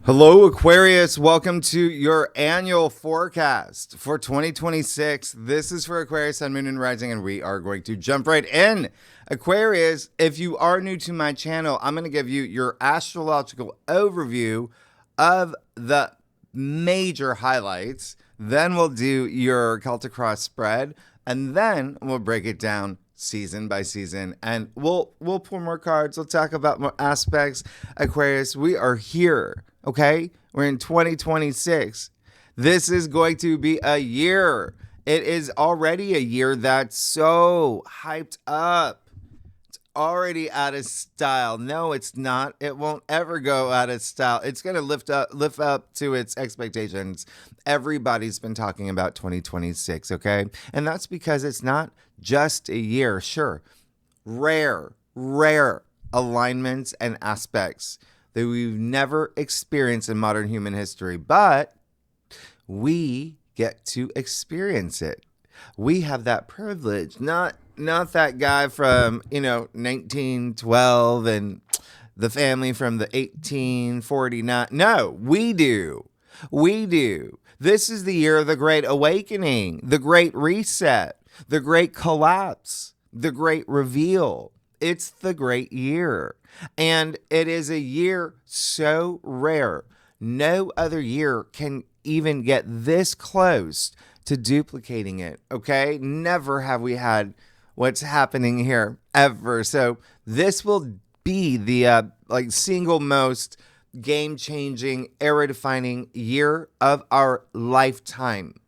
Hello, Aquarius. Welcome to your annual forecast for 2026. This is for Aquarius, Sun, Moon, and Rising, and we are going to jump right in. Aquarius, if you are new to my channel, I'm going to give you your astrological overview of the major highlights. Then we'll do your Celtic Cross spread, and then we'll break it down season by season, and we'll pull more cards. We'll talk about more aspects. Aquarius, we are here. Okay, we're in 2026. This is going to be a year. It is already a year that's so hyped up. It's already out of style. No, it's not. It won't ever go out of style. It's going to lift up to its expectations. Everybody's been talking about 2026, okay? And that's because it's not just a year. Sure, rare alignments and aspects that we've never experienced in modern human history, but we get to experience it. We have that privilege, not that guy from 1912 and the family from the 1849. No, we do. This is the year of the Great Awakening, the Great Reset, the Great Collapse, the Great Reveal. It's the great year. And it is a year so rare. No other year can even get this close to duplicating it. Okay? Never have we had what's happening here ever. So this will be the single most game-changing, era-defining year of our lifetime.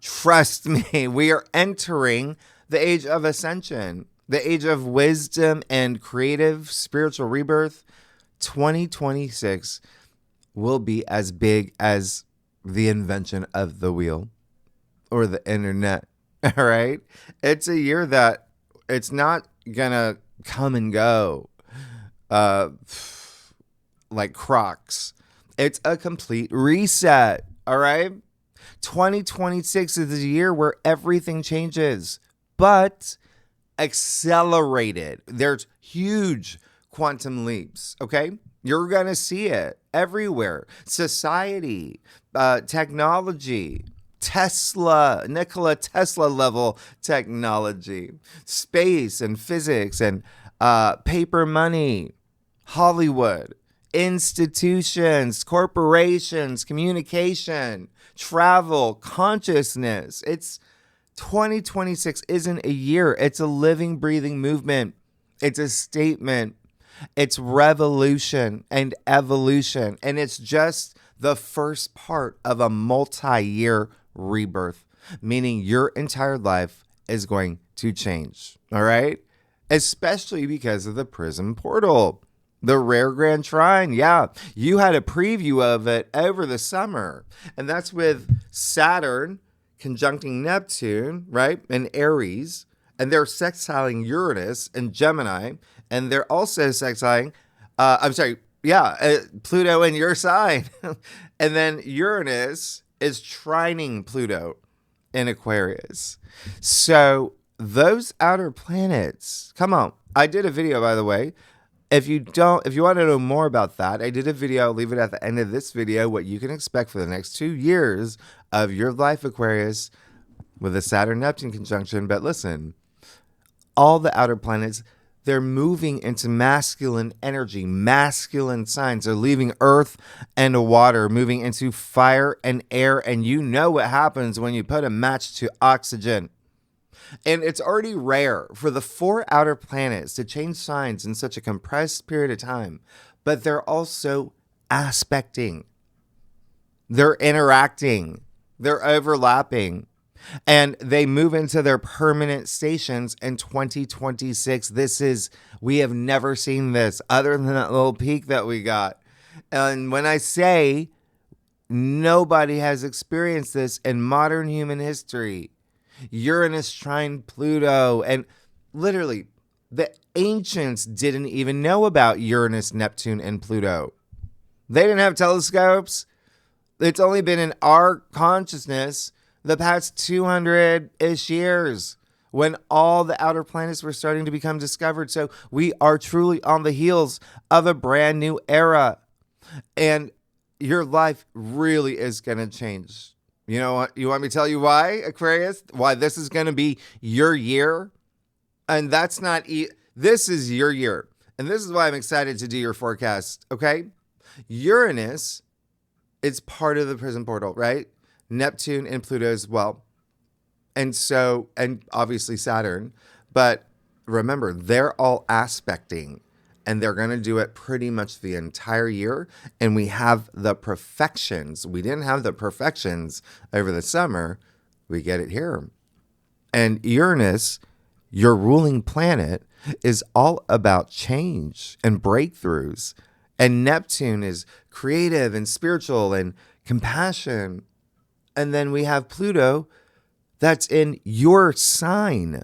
Trust me, we are entering the age of ascension. The age of wisdom and creative spiritual rebirth. 2026 will be as big as the invention of the wheel or the internet. All right. It's a year that it's not going to come and go like Crocs. It's a complete reset. All right. 2026 is the year where everything changes, but accelerated. There's huge quantum leaps, okay? You're going to see it everywhere. Society, technology, Nikola Tesla level technology, space and physics and paper money, Hollywood, institutions, corporations, communication, travel, consciousness. 2026 isn't a year. It's a living, breathing movement. It's a statement. It's revolution and evolution. And it's just the first part of a multi-year rebirth, meaning your entire life is going to change. All right? Especially because of the Prism Portal, the rare grand trine. Yeah, you had a preview of it over the summer. And that's with Saturn conjuncting Neptune, right, and Aries, and they're sextiling Uranus and Gemini, and they're also sextiling, Pluto in your sign. And then Uranus is trining Pluto in Aquarius. So those outer planets, come on. I did a video, by the way. If you want to know more about that, I did a video. I'll leave it at the end of this video, what you can expect for the next 2 years of your life, Aquarius, with a Saturn-Neptune conjunction. But listen, all the outer planets, they're moving into masculine energy, masculine signs. They're leaving earth and water, moving into fire and air. And you know what happens when you put a match to oxygen. And it's already rare for the 4 outer planets to change signs in such a compressed period of time. But they're also aspecting. They're interacting. They're overlapping. And they move into their permanent stations in 2026. We have never seen this other than that little peek that we got. And when I say nobody has experienced this in modern human history, Uranus trine Pluto, and literally the ancients didn't even know about Uranus, Neptune, and Pluto. They didn't have telescopes. It's only been in our consciousness the past 200-ish years when all the outer planets were starting to become discovered. So we are truly on the heels of a brand new era. And your life really is going to change. You know what? You want me to tell you why, Aquarius? Why this is going to be your year? And that's not, this is your year. And this is why I'm excited to do your forecast, okay? Uranus, it's part of the prison portal, right? Neptune and Pluto as well. And so, and obviously Saturn. But remember, they're all aspecting. And they're going to do it pretty much the entire year. And we have the perfections. We didn't have the perfections over the summer. We get it here. And Uranus, your ruling planet, is all about change and breakthroughs. And Neptune is creative and spiritual and compassion. And then we have Pluto that's in your sign.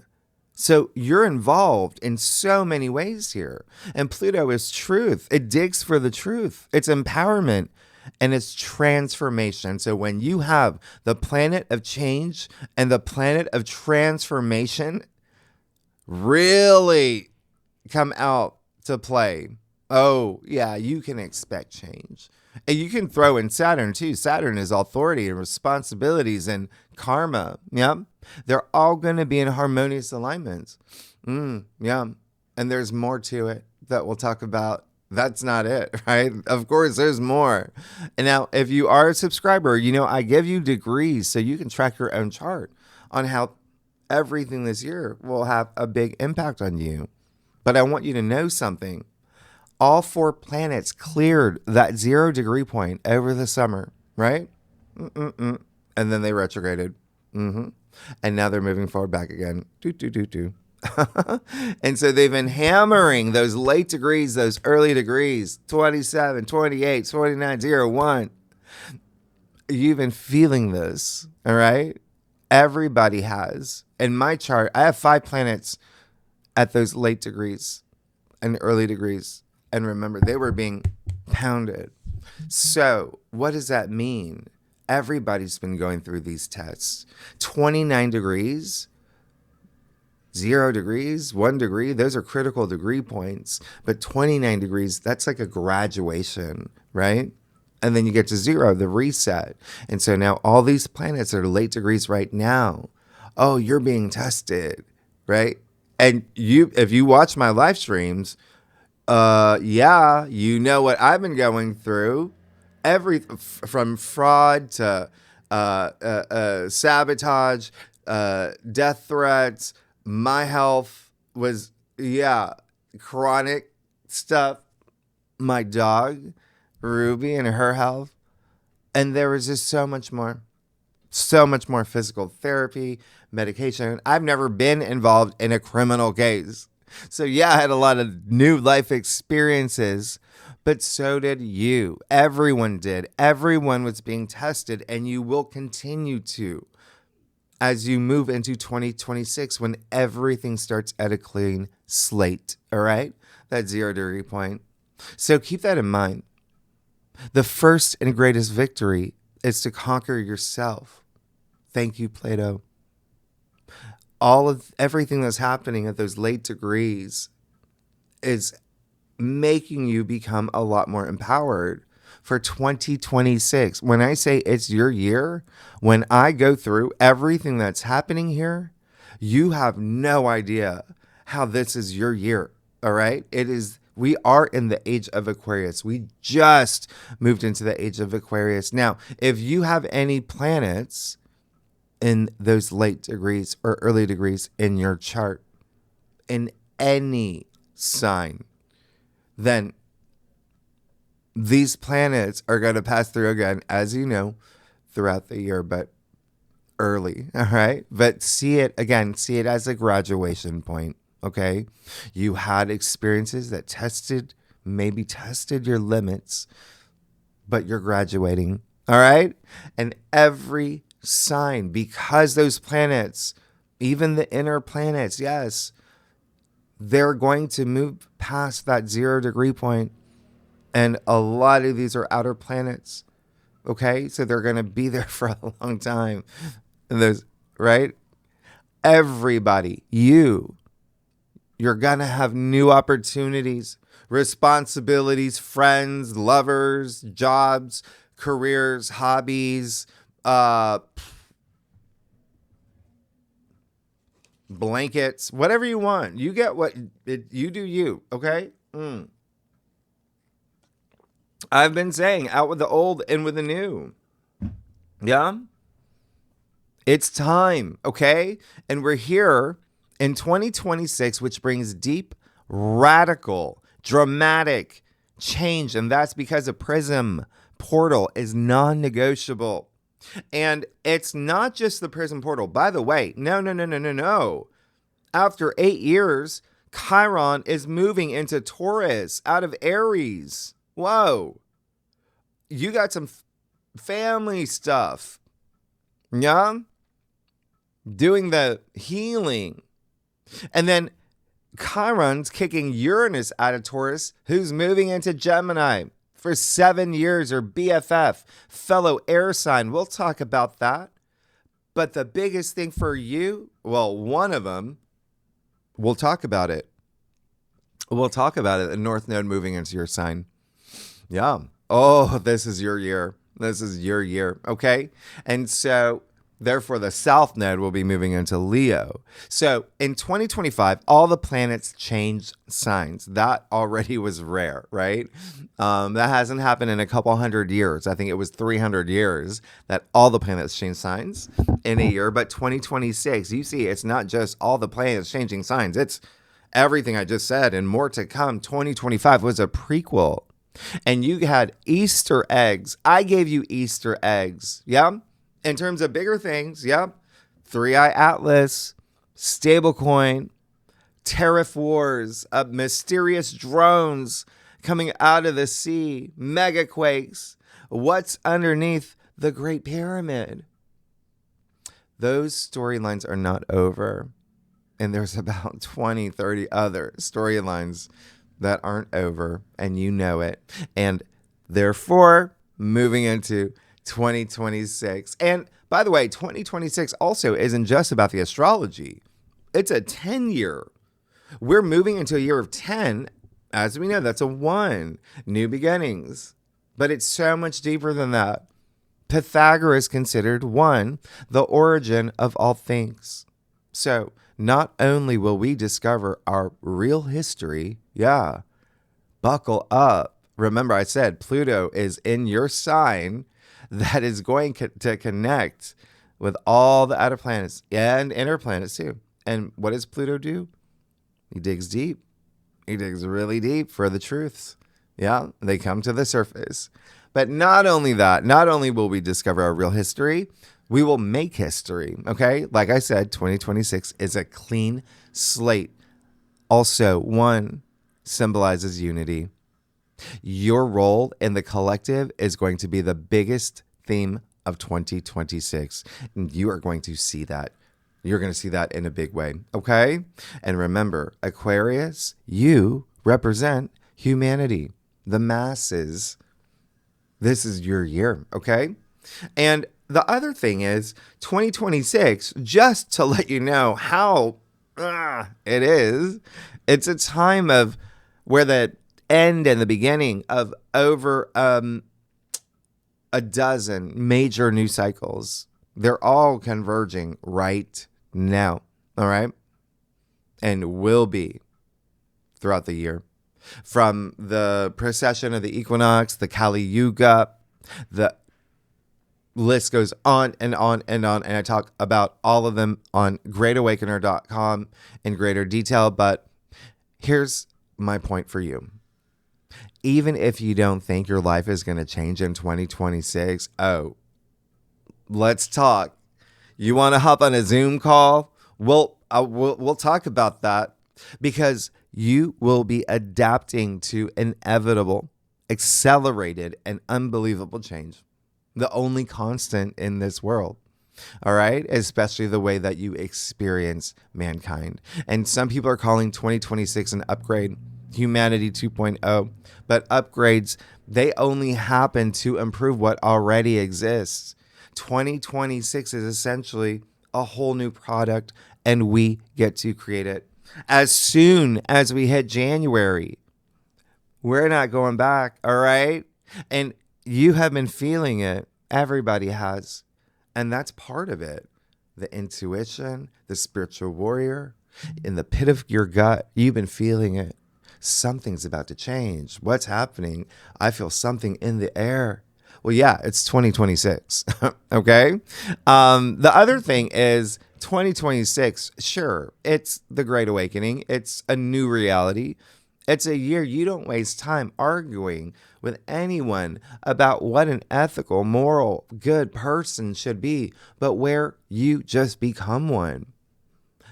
So you're involved in so many ways here. And Pluto is truth. It digs for the truth. It's empowerment and it's transformation. So when you have the planet of change and the planet of transformation really come out to play, oh, yeah, you can expect change. And you can throw in Saturn, too. Saturn is authority and responsibilities and karma. Yeah. They're all going to be in harmonious alignments. Yeah. And there's more to it that we'll talk about. That's not it, right? Of course, there's more. And now, if you are a subscriber, you know, I give you degrees so you can track your own chart on how everything this year will have a big impact on you. But I want you to know something. All 4 planets cleared that 0 degree point over the summer, right? And then they retrograded. And now they're moving forward back again. And so they've been hammering those late degrees, those early degrees, 27, 28, 29, 0, 1. You've been feeling this, all right? Everybody has. In my chart, I have 5 planets at those late degrees and early degrees. And remember, they were being pounded. So what does that mean? Everybody's been going through these tests. 29 degrees, 0 degrees, 1 degree, those are critical degree points. But 29 degrees, that's like a graduation, right? And then you get to 0, the reset. And so now all these planets are late degrees right now. Oh, you're being tested, right? And if you watch my live streams, yeah, you know what I've been going through. From fraud to sabotage, death threats. My health was, chronic stuff. My dog, Ruby, and her health. And there was just so much more physical therapy, medication. I've never been involved in a criminal case. So yeah, I had a lot of new life experiences, but so did you. Everyone did. Everyone was being tested, and you will continue to as you move into 2026 when everything starts at a clean slate, all right? That 0 degree point. So keep that in mind. The first and greatest victory is to conquer yourself. Thank you, Plato. Everything that's happening at those late degrees is making you become a lot more empowered for 2026. When I say it's your year, when I go through everything that's happening here, you have no idea how this is your year. All right. We are in the age of Aquarius. We just moved into the age of Aquarius. Now, if you have any planets in those late degrees or early degrees in your chart, in any sign, then these planets are going to pass through again, as you know, throughout the year, but early, all right? But see it as a graduation point, okay? You had experiences that maybe tested your limits, but you're graduating, all right? And every sign, because those planets, even the inner planets, yes, they're going to move past that 0 degree point. And a lot of these are outer planets. Okay. So they're going to be there for a long time. And right? Everybody, you're going to have new opportunities. responsibilities, friends, lovers, jobs, careers, hobbies, blankets, whatever you want. You get you do you, okay? I've been saying out with the old and with the new. Yeah? It's time, okay? And we're here in 2026, which brings deep, radical, dramatic change. And that's because a prism portal is non-negotiable. And it's not just the prism portal. By the way, no. After 8 years, Chiron is moving into Taurus out of Aries. Whoa. You got some family stuff. Yeah? Doing the healing. And then Chiron's kicking Uranus out of Taurus, who's moving into Gemini for 7 years, or BFF, fellow air sign. We'll talk about that. But the biggest thing for you, well, one of them, we'll talk about it. The North Node moving into your sign. Yeah. Oh, this is your year. Okay? And so therefore, the South Node will be moving into Leo. So in 2025, all the planets changed signs. That already was rare, right? That hasn't happened in a couple hundred years. I think it was 300 years that all the planets changed signs in a year. But 2026, you see, it's not just all the planets changing signs. It's everything I just said and more to come. 2025 was a prequel. And you had Easter eggs. I gave you Easter eggs. Yeah? In terms of bigger things, yep. 3i Atlas, stablecoin, tariff wars, mysterious drones coming out of the sea, megaquakes, what's underneath the Great Pyramid. Those storylines are not over. And there's about 20, 30 other storylines that aren't over, and you know it. And therefore, moving into 2026. And by the way, 2026 also isn't just about the astrology. It's a 10-year. We're moving into a year of 10. As we know, that's a 1. New beginnings. But it's so much deeper than that. Pythagoras considered 1 the origin of all things. So not only will we discover our real history, buckle up. Remember, I said Pluto is in your sign. That is going to connect with all the outer planets and inner planets too. And what does Pluto do? He digs deep. He digs really deep for the truths. Yeah, they come to the surface. But not only that, not only will we discover our real history, we will make history, okay? Like I said, 2026 is a clean slate. Also, 1 symbolizes unity. Your role in the collective is going to be the biggest theme of 2026. And you are going to see that. You're going to see that in a big way. Okay? And remember, Aquarius, you represent humanity, the masses. This is your year. Okay? And the other thing is 2026, just to let you know how it is, it's a time of where the end and the beginning of over a dozen major new cycles. They're all converging right now, all right? And will be throughout the year. From the precession of the equinox, the Kali Yuga, the list goes on and on and on. And I talk about all of them on greatawakener.com in greater detail. But here's my point for you. Even if you don't think your life is going to change in 2026, let's talk. You want to hop on a Zoom call? We'll talk about that, because you will be adapting to inevitable, accelerated, and unbelievable change. The only constant in this world. All right? Especially the way that you experience mankind. And some people are calling 2026 an upgrade. Humanity 2.0, but upgrades, they only happen to improve what already exists. 2026 is essentially a whole new product, and we get to create it. As soon as we hit January, We're not going back. All right. And you have been feeling it. Everybody has. And that's part of it. The intuition, the spiritual warrior, in the pit of your gut, you've been feeling it. Something's about to change. What's happening? I feel something in the air. Well, yeah, it's 2026. Okay. The other thing is 2026. Sure, it's the Great Awakening. It's a new reality. It's a year you don't waste time arguing with anyone about what an ethical, moral, good person should be, but where you just become one.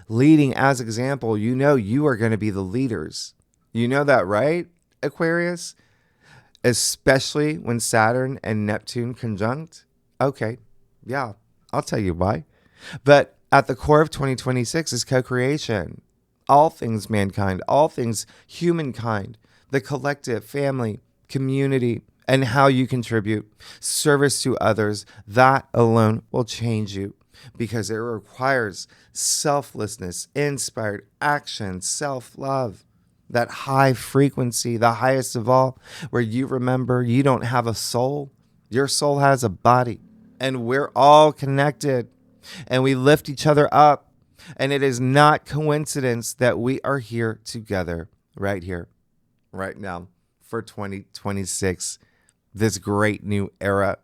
Leading as example, you know you are going to be the leaders. You know that, right, Aquarius? Especially when Saturn and Neptune conjunct. Okay, yeah, I'll tell you why. But at the core of 2026 is co-creation. All things mankind, all things humankind, the collective, family, community, and how you contribute, service to others, that alone will change you because it requires selflessness, inspired action, self-love, that high frequency, the highest of all, where you remember you don't have a soul. Your soul has a body, and we're all connected, and we lift each other up. And it is not coincidence that we are here together right here, right now for 2026, this great new era.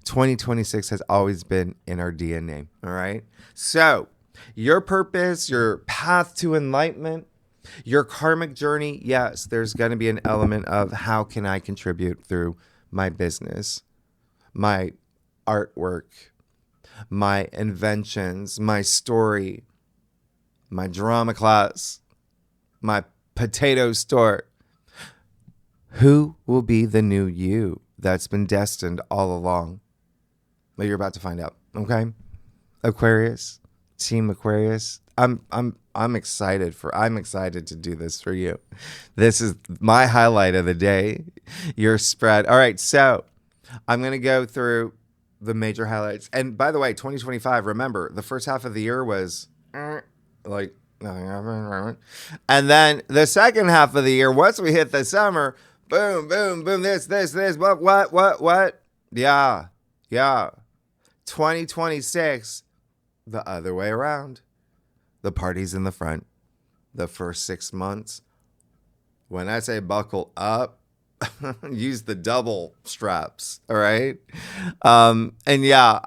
2026 has always been in our DNA, all right? So your purpose, your path to enlightenment, your karmic journey, yes, there's going to be an element of how can I contribute through my business, my artwork, my inventions, my story, my drama class, my potato store. Who will be the new you that's been destined all along? Well, you're about to find out, okay? Aquarius, Team Aquarius, I'm excited to do this for you. This is my highlight of the day. Your spread. All right, so I'm going to go through the major highlights. And by the way, 2025, remember, the first half of the year was like nothing happened. And then the second half of the year, once we hit the summer, boom, boom, boom, this, what? Yeah. 2026, the other way around. The party's in the front. The first 6 months. When I say buckle up, use the double straps, all right? And yeah,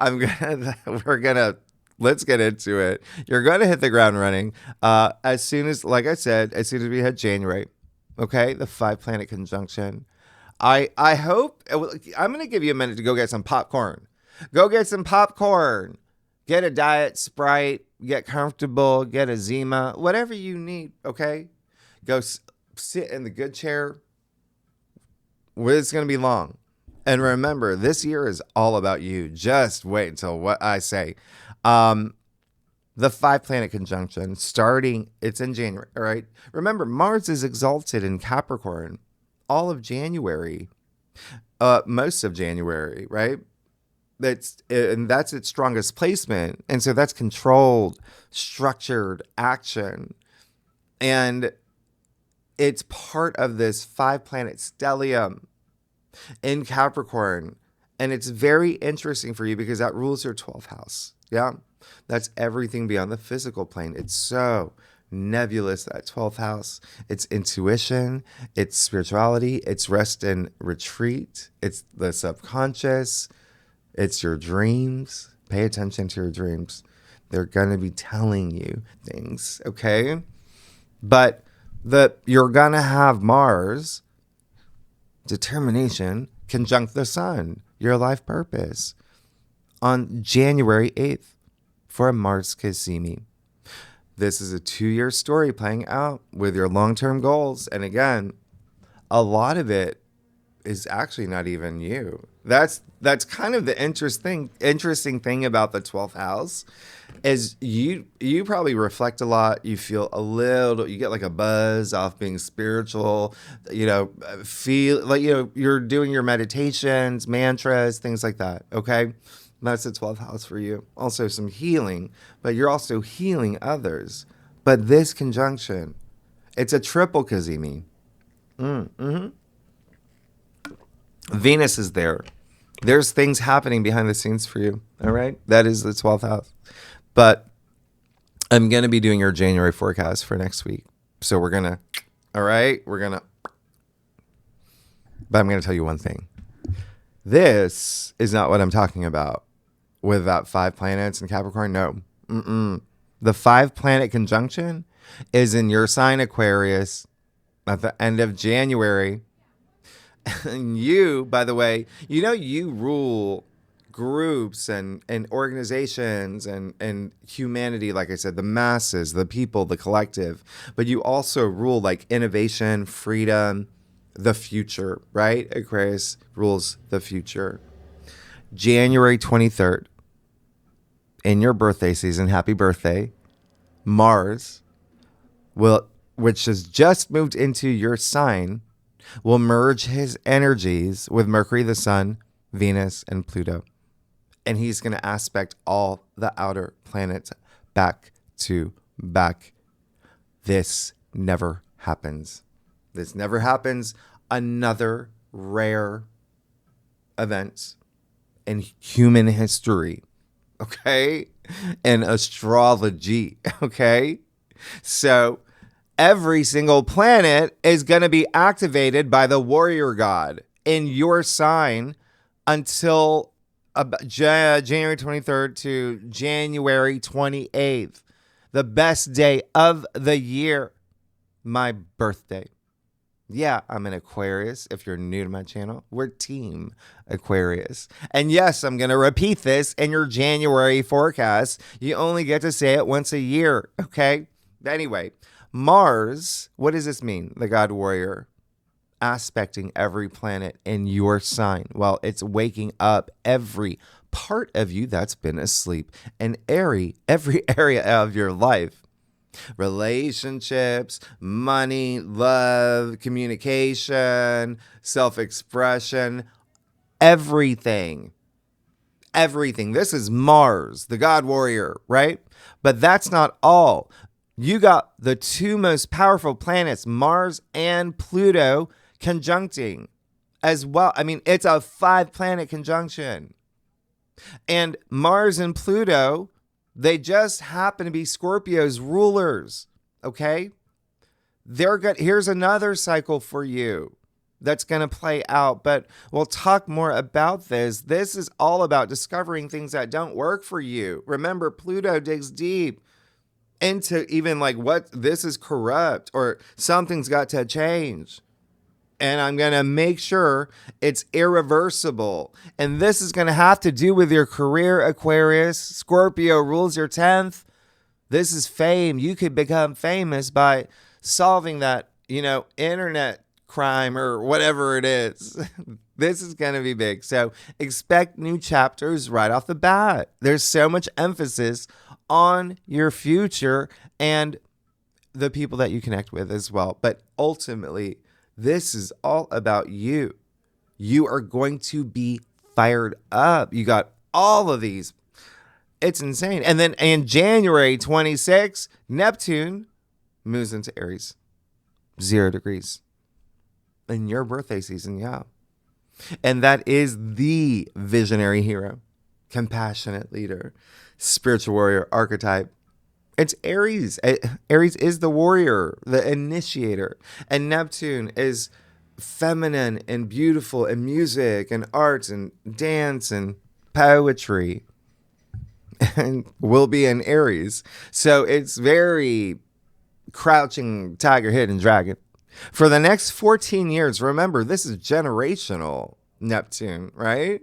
let's get into it. You're gonna hit the ground running as soon as, like I said, as soon as we hit January, okay? The 5-planet conjunction. I hope, I'm gonna give you a minute to go get some popcorn. Go get some popcorn. Get a diet Sprite, get comfortable, get a Zima, whatever you need, okay? Go sit in the good chair. It's going to be long. And remember, this year is all about you. Just wait until what I say. The 5-planet conjunction it's in January, all right? Remember, Mars is exalted in Capricorn all of January, most of January, right? That's its strongest placement. And so that's controlled, structured action. And it's part of this 5-planet stellium in Capricorn. And it's very interesting for you because that rules your 12th house. Yeah. That's everything beyond the physical plane. It's so nebulous, that 12th house. It's intuition, it's spirituality, it's rest and retreat, it's the subconscious. It's your dreams. Pay attention to your dreams. They're going to be telling you things, okay? But you're going to have Mars, determination, conjunct the sun, your life purpose, on January 8th for a Mars Cassini. This is a 2-year story playing out with your long-term goals. And again, a lot of it is actually not even you. That's kind of the interesting thing about the 12th house is you probably reflect a lot. You feel you get like a buzz off being spiritual, feel like, you're doing your meditations, mantras, things like that. Okay. That's the 12th house for you. Also some healing, but you're also healing others. But this conjunction, it's a triple Kazimi. Venus is there. There's things happening behind the scenes for you. All right. That is the 12th house. But I'm going to be doing your January forecast for next week. So we're going to, all right, but I'm going to tell you one thing. This is not what I'm talking about with that 5 planets in Capricorn. No. The 5 planet conjunction is in your sign Aquarius at the end of January. And you, by the way, you rule groups and organizations and humanity, like I said, the masses, the people, the collective. But you also rule like innovation, freedom, the future, right? Aquarius rules the future. January 23rd, in your birthday season, happy birthday, Mars, which has just moved into your sign, will merge his energies with Mercury, the Sun, Venus, and Pluto. And he's going to aspect all the outer planets back to back. This never happens. This never happens. Another rare event in human history. Okay? In astrology. Okay? So every single planet is going to be activated by the warrior god in your sign until January 23rd to January 28th. The best day of the year. My birthday. Yeah, I'm an Aquarius. If you're new to my channel, we're Team Aquarius. And yes, I'm going to repeat this in your January forecast. You only get to say it once a year, okay? Anyway, Mars, what does this mean? The god warrior aspecting every planet in your sign. Well, it's waking up every part of you that's been asleep and every area of your life. Relationships, money, love, communication, self-expression, everything. Everything. This is Mars, the god warrior, right? But that's not all. You got the 2 most powerful planets, Mars and Pluto, conjuncting as well. I mean, it's a 5 planet conjunction. And Mars and Pluto, they just happen to be Scorpio's rulers, okay? They're good. Here's another cycle for you that's going to play out, but we'll talk more about this. This is all about discovering things that don't work for you. Remember, Pluto digs deep into even like what this is corrupt or something's got to change. And I'm going to make sure it's irreversible. And this is going to have to do with your career, Aquarius. Scorpio rules your 10th. This is fame. You could become famous by solving that, internet crime or whatever it is. This is going to be big. So expect new chapters right off the bat. There's so much emphasis on your future and the people that you connect with as well. But ultimately, this is all about you. You are going to be fired up. You got all of these. It's insane. And then in January 26, Neptune moves into Aries. 0 degrees. In your birthday season, yeah. And that is the visionary hero, compassionate leader, spiritual warrior archetype. It's Aries. Aries is the warrior, the initiator. And Neptune is feminine and beautiful and music and arts and dance and poetry. And will be in Aries. So it's very crouching tiger, hidden dragon. For the next 14 years, remember, this is generational Neptune, right?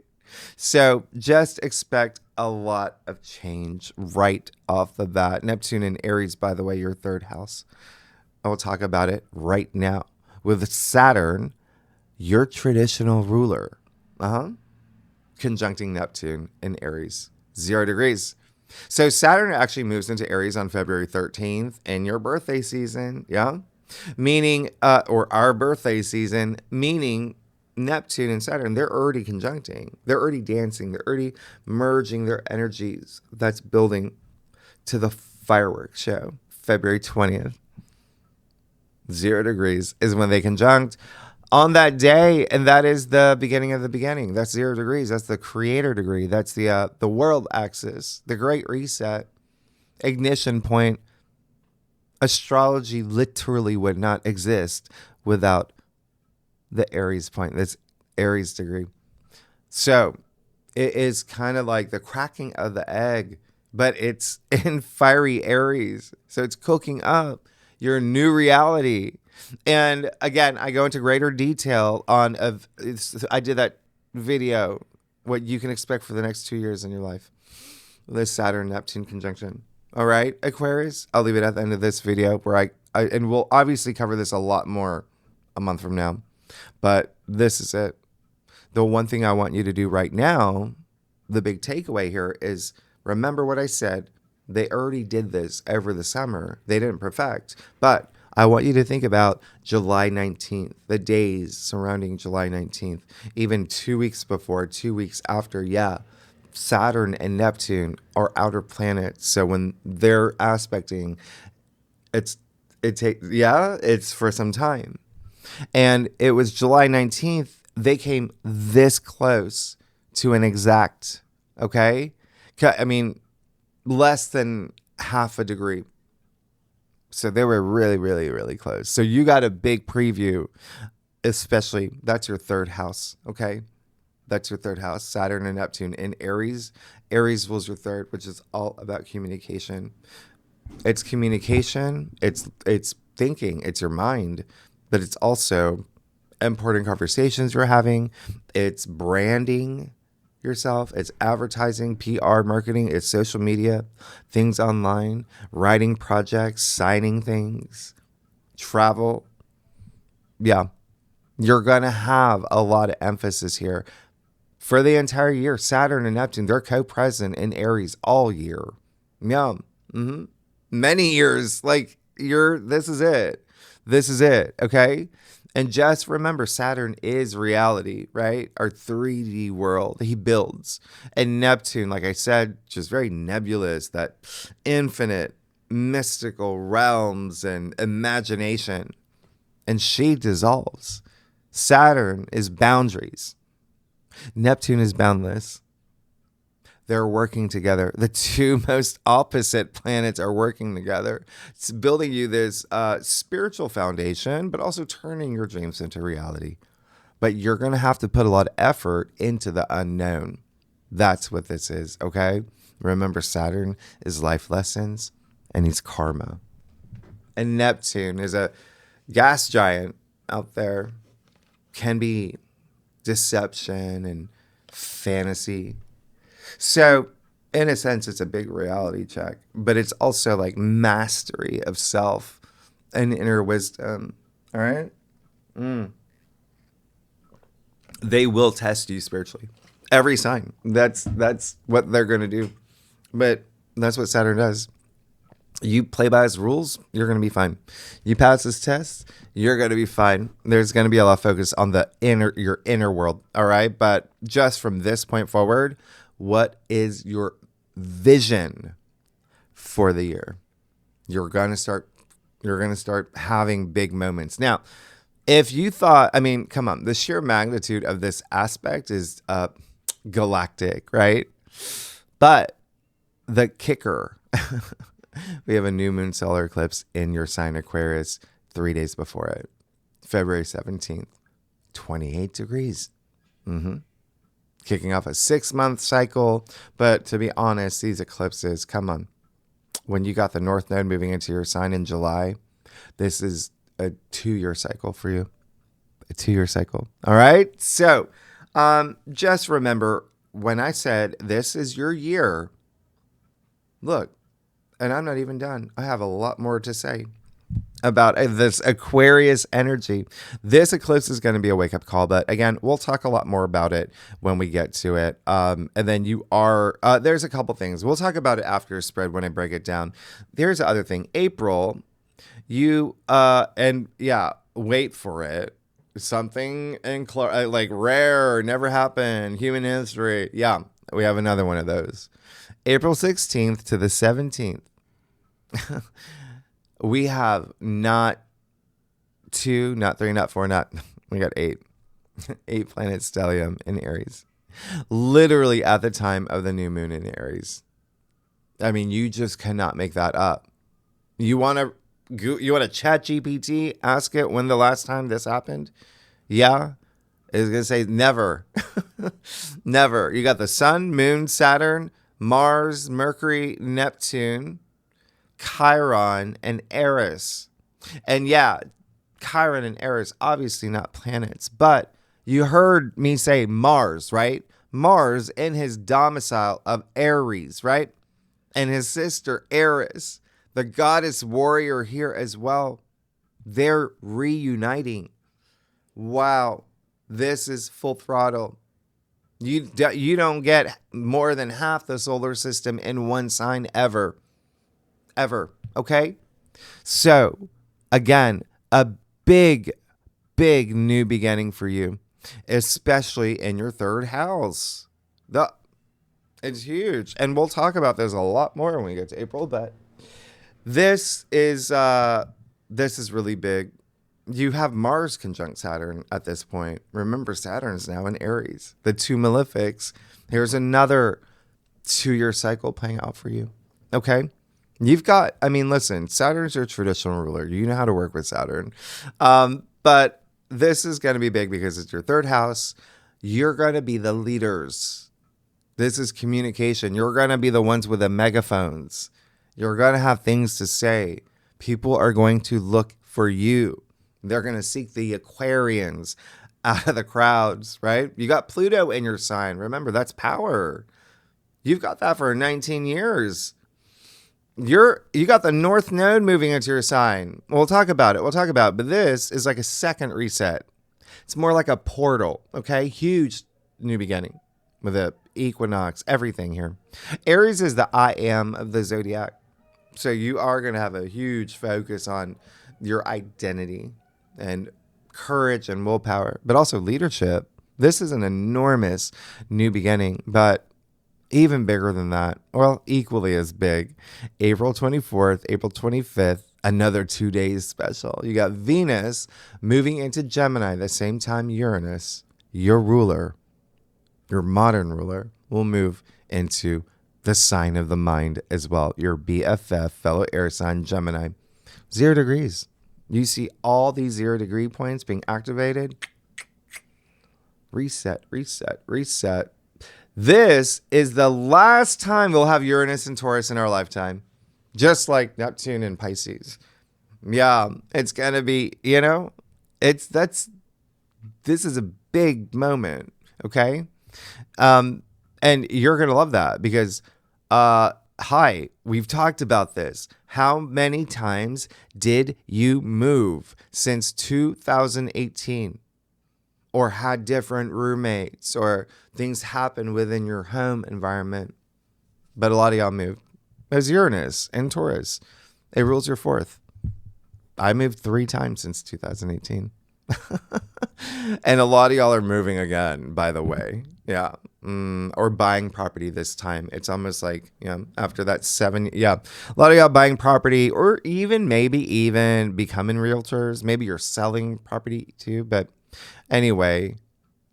So just expect a lot of change right off the bat. Neptune in Aries, by the way, your 3rd house. I will talk about it right now. With Saturn, your traditional ruler, conjuncting Neptune in Aries, 0 degrees. So Saturn actually moves into Aries on February 13th in your birthday season, yeah? Meaning, or our birthday season, meaning Neptune and Saturn, they're already conjuncting. They're already dancing. They're already merging their energies. That's building to the fireworks show, February 20th. 0 degrees is when they conjunct on that day, and that is the beginning of the beginning. That's 0 degrees. That's the creator degree. That's the world axis, the great reset, ignition point. Astrology literally would not exist without the Aries point, this Aries degree. So it is kind of like the cracking of the egg, but it's in fiery Aries. So it's cooking up your new reality. And again, I go into greater detail on I did that video, what you can expect for the next 2 years in your life. This Saturn-Neptune conjunction. All right, Aquarius, I'll leave it at the end of this video where and we'll obviously cover this a lot more a month from now. But this is it. The one thing I want you to do right now, the big takeaway here is remember what I said. They already did this over the summer. They didn't perfect. But I want you to think about July 19th, the days surrounding July 19th, even 2 weeks before, 2 weeks after. Yeah, Saturn and Neptune are outer planets. So when they're aspecting, it's for some time. And it was July 19th, they came this close to an exact, okay? I mean, less than half a degree. So they were really, really, really close. So you got a big preview, especially, that's your third house, okay? That's your third house, Saturn and Neptune in Aries. Aries was your third, which is all about communication. It's communication, it's thinking, it's your mind, but it's also important conversations you're having. It's branding yourself. It's advertising, PR, marketing. It's social media, things online, writing projects, signing things, travel. Yeah, you're going to have a lot of emphasis here. For the entire year, Saturn and Neptune, they're co-present in Aries all year. Yeah. Mm-hmm. Many years. Like, this is it. This is it. Okay. And just remember, Saturn is reality, right? Our 3D world. He builds. And Neptune, like I said, just very nebulous, that infinite mystical realms and imagination. And she dissolves. Saturn is boundaries. Neptune is boundless. They're working together. The two most opposite planets are working together. It's building you this spiritual foundation, but also turning your dreams into reality. But you're going to have to put a lot of effort into the unknown. That's what this is, okay? Remember, Saturn is life lessons and he's karma. And Neptune is a gas giant out there. Can be deception and fantasy. So, in a sense, it's a big reality check, but it's also like mastery of self and inner wisdom. All right? They will test you spiritually. Every sign. That's what they're going to do. But that's what Saturn does. You play by his rules, you're going to be fine. You pass this test, you're going to be fine. There's going to be a lot of focus on your inner world, all right? But just from this point forward, what is your vision for the year? You're going to start having big moments. Now, if you thought, I mean, come on, the sheer magnitude of this aspect is galactic, right? But the kicker, we have a new moon solar eclipse in your sign Aquarius 3 days before it. February 17th, 28 degrees. Kicking off a 6-month cycle. But to be honest, these eclipses, come on. When you got the North Node moving into your sign in July, this is a 2-year cycle for you. A 2-year cycle. All right? So just remember, when I said this is your year, look, and I'm not even done. I have a lot more to say about this Aquarius energy. This eclipse is going to be a wake-up call, but again, we'll talk a lot more about it when we get to it. And then there's a couple things. We'll talk about it after spread when I break it down. There's the other thing. April, wait for it. Something like rare, never happened, human history. Yeah, we have another one of those. April 16th to the 17th. We have not 2, not 3, not 4, not, we got 8. 8 planets stellium in Aries. Literally at the time of the new moon in Aries. I mean, you just cannot make that up. You want to chat GPT, ask it when the last time this happened? Yeah. It's going to say never. Never. You got the sun, moon, Saturn, Mars, Mercury, Neptune, Chiron, and Eris. And yeah, Chiron and Eris, obviously not planets, but you heard me say Mars, right? Mars in his domicile of Aries, right? And his sister Eris, the goddess warrior here as well. They're reuniting. Wow. This is full throttle. You don't get more than half the solar system in one sign ever. Ever. Okay? So, again, a big new beginning for you, especially in your third house. It's huge. And we'll talk about this a lot more when we get to April, but this is really big. You have Mars conjunct Saturn at this point. Remember, Saturn's now in Aries. The 2 malefics. Here's another 2-year cycle playing out for you. Okay? You've got, I mean, listen, Saturn's your traditional ruler. You know how to work with Saturn. But this is going to be big because it's your third house. You're going to be the leaders. This is communication. You're going to be the ones with the megaphones. You're going to have things to say. People are going to look for you. They're going to seek the Aquarians out of the crowds, right? You got Pluto in your sign. Remember, that's power. You've got that for 19 years. You got the North Node moving into your sign. We'll talk about it. But this is like a second reset. It's more like a portal, okay? Huge new beginning with the equinox, everything here. Aries is the I am of the zodiac. So you are going to have a huge focus on your identity and courage and willpower, but also leadership. This is an enormous new beginning, but even bigger than that, well, equally as big. April 24th, April 25th, another 2 days special. You got Venus moving into Gemini the same time Uranus, your ruler, your modern ruler, will move into the sign of the mind as well. Your BFF, fellow air sign, Gemini. 0 degrees. You see all these 0 degree points being activated. Reset, reset, reset. This is the last time we'll have Uranus and Taurus in our lifetime. Just like Neptune and Pisces. Yeah, it's going to be, this is a big moment, okay? And you're going to love that because, we've talked about this. How many times did you move since 2018? Or had different roommates or things happen within your home environment? But a lot of y'all moved. There's Uranus and Taurus. It rules your fourth. I moved 3 times since 2018. And a lot of y'all are moving again, by the way. Yeah. Or buying property this time. It's almost like, after that 7, a lot of y'all buying property or maybe even becoming realtors. Maybe you're selling property too. But anyway,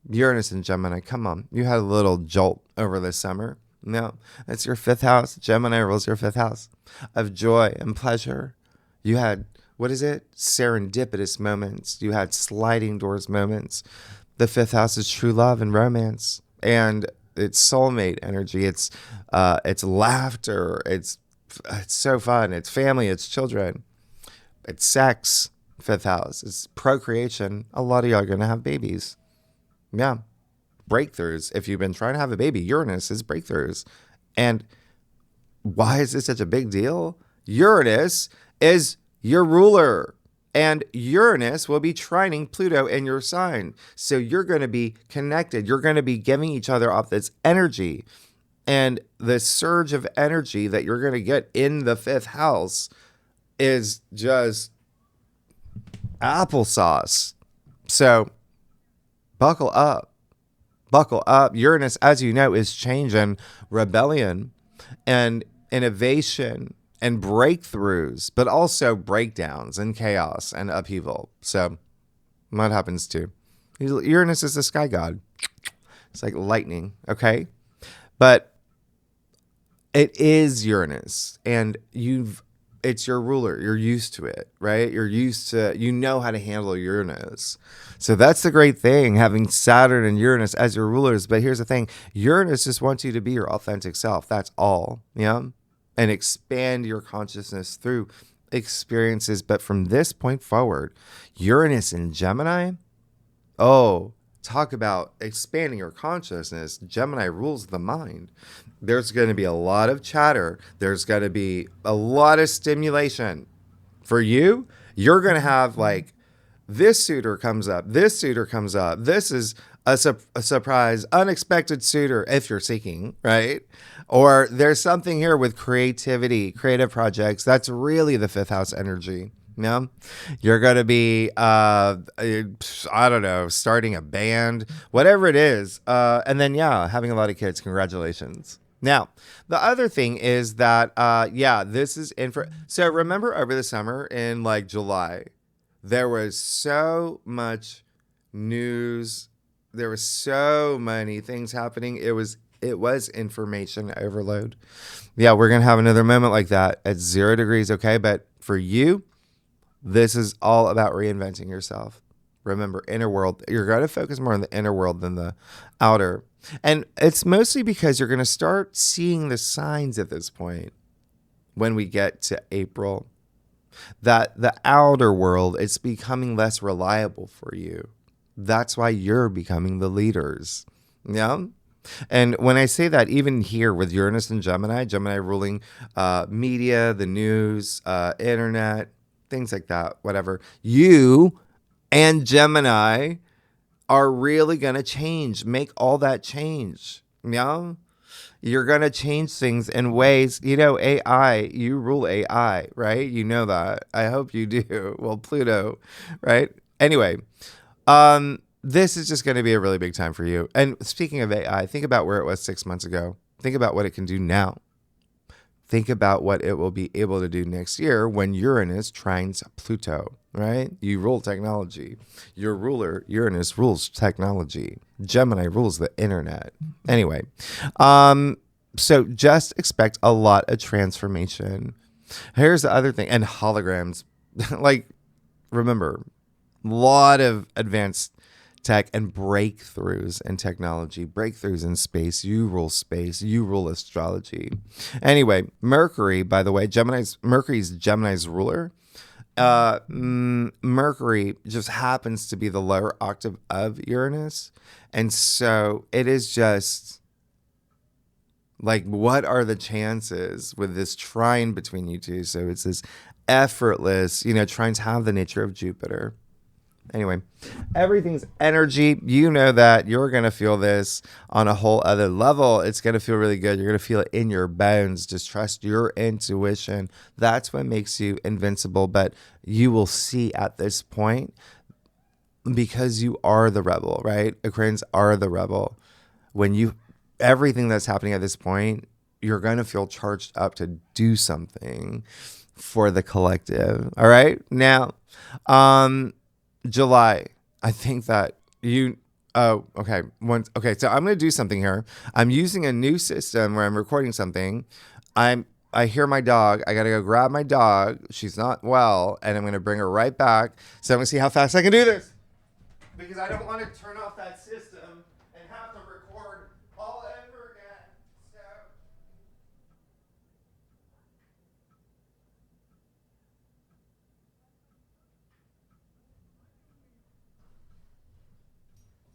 Uranus and Gemini, come on. You had a little jolt over the summer. No, that's your 5th house. Gemini rules your 5th house of joy and pleasure. You had, serendipitous moments. You had sliding doors moments. The 5th house is true love and romance. And it's soulmate energy. It's laughter. It's so fun. It's family. It's children. It's sex. 5th house. It's procreation. A lot of y'all are going to have babies. Yeah. Breakthroughs. If you've been trying to have a baby, Uranus is breakthroughs. And why is this such a big deal? Uranus is your ruler. And Uranus will be trining Pluto in your sign. So you're going to be connected. You're going to be giving each other off this energy. And the surge of energy that you're going to get in the 5th house is just applesauce. So buckle up. Buckle up. Uranus, as you know, is change and rebellion and innovation and breakthroughs, but also breakdowns and chaos and upheaval. So what happens too? Uranus is the sky god. It's like lightning, okay? But it is Uranus, and it's your ruler. You're used to it, right? You know how to handle Uranus. So that's the great thing, having Saturn and Uranus as your rulers. But here's the thing, Uranus just wants you to be your authentic self. That's all, yeah? And expand your consciousness through experiences. But from this point forward, Uranus in Gemini, oh, talk about expanding your consciousness. Gemini rules the mind. There's going to be a lot of chatter. There's going to be a lot of stimulation. For you, you're going to have like, this suitor comes up. This suitor comes up. This is a surprise, unexpected suitor if you're seeking, right? Or there's something here with creativity, creative projects. That's really the fifth house energy. No, you're going to be, I don't know, starting a band, whatever it is. And then, yeah, having a lot of kids. Congratulations. Now, the other thing is that, this is so remember over the summer in like July, there was so much news. There was so many things happening. It was information overload. Yeah, we're going to have another moment like that at 0 degrees. Okay. But for you, this is all about reinventing yourself. Remember, inner world. You're going to focus more on the inner world than the outer. And it's mostly because you're going to start seeing the signs at this point when we get to April that the outer world is becoming less reliable for you. That's why you're becoming the leaders. Yeah. And when I say that, even here with Uranus and Gemini ruling media, the news, internet, things like that, whatever, you and Gemini are really going to change, make all that change. Yeah. You're going to change things in ways, AI, you rule AI, right? You know that. I hope you do. Well, Pluto, right? Anyway, this is just going to be a really big time for you. And speaking of AI, think about where it was 6 months ago. Think about what it can do now. Think about what it will be able to do next year when Uranus trines Pluto, right? You rule technology. Your ruler, Uranus, rules technology. Gemini rules the internet. Anyway, so just expect a lot of transformation. Here's the other thing. And holograms. Like, remember, a lot of advanced tech and breakthroughs in technology, breakthroughs in space. You rule astrology. Anyway, Mercury, by the way, Mercury's Gemini's ruler. Mercury just happens to be the lower octave of Uranus. And so it is just like, what are the chances with this trine between you two? So it's this effortless, trines have the nature of Jupiter. Anyway, everything's energy. You know that you're going to feel this on a whole other level. It's going to feel really good. You're going to feel it in your bones. Just trust your intuition. That's what makes you invincible. But you will see at this point, because you are the rebel, right? Aquarians are the rebel. Everything that's happening at this point, you're going to feel charged up to do something for the collective. All right. Now, July, I think that okay. So I'm going to do something here. I'm using a new system where I'm recording something. I hear my dog. I got to go grab my dog. She's not well, and I'm going to bring her right back. So I'm going to see how fast I can do this, because I don't want to turn off that system and have to record all over again. So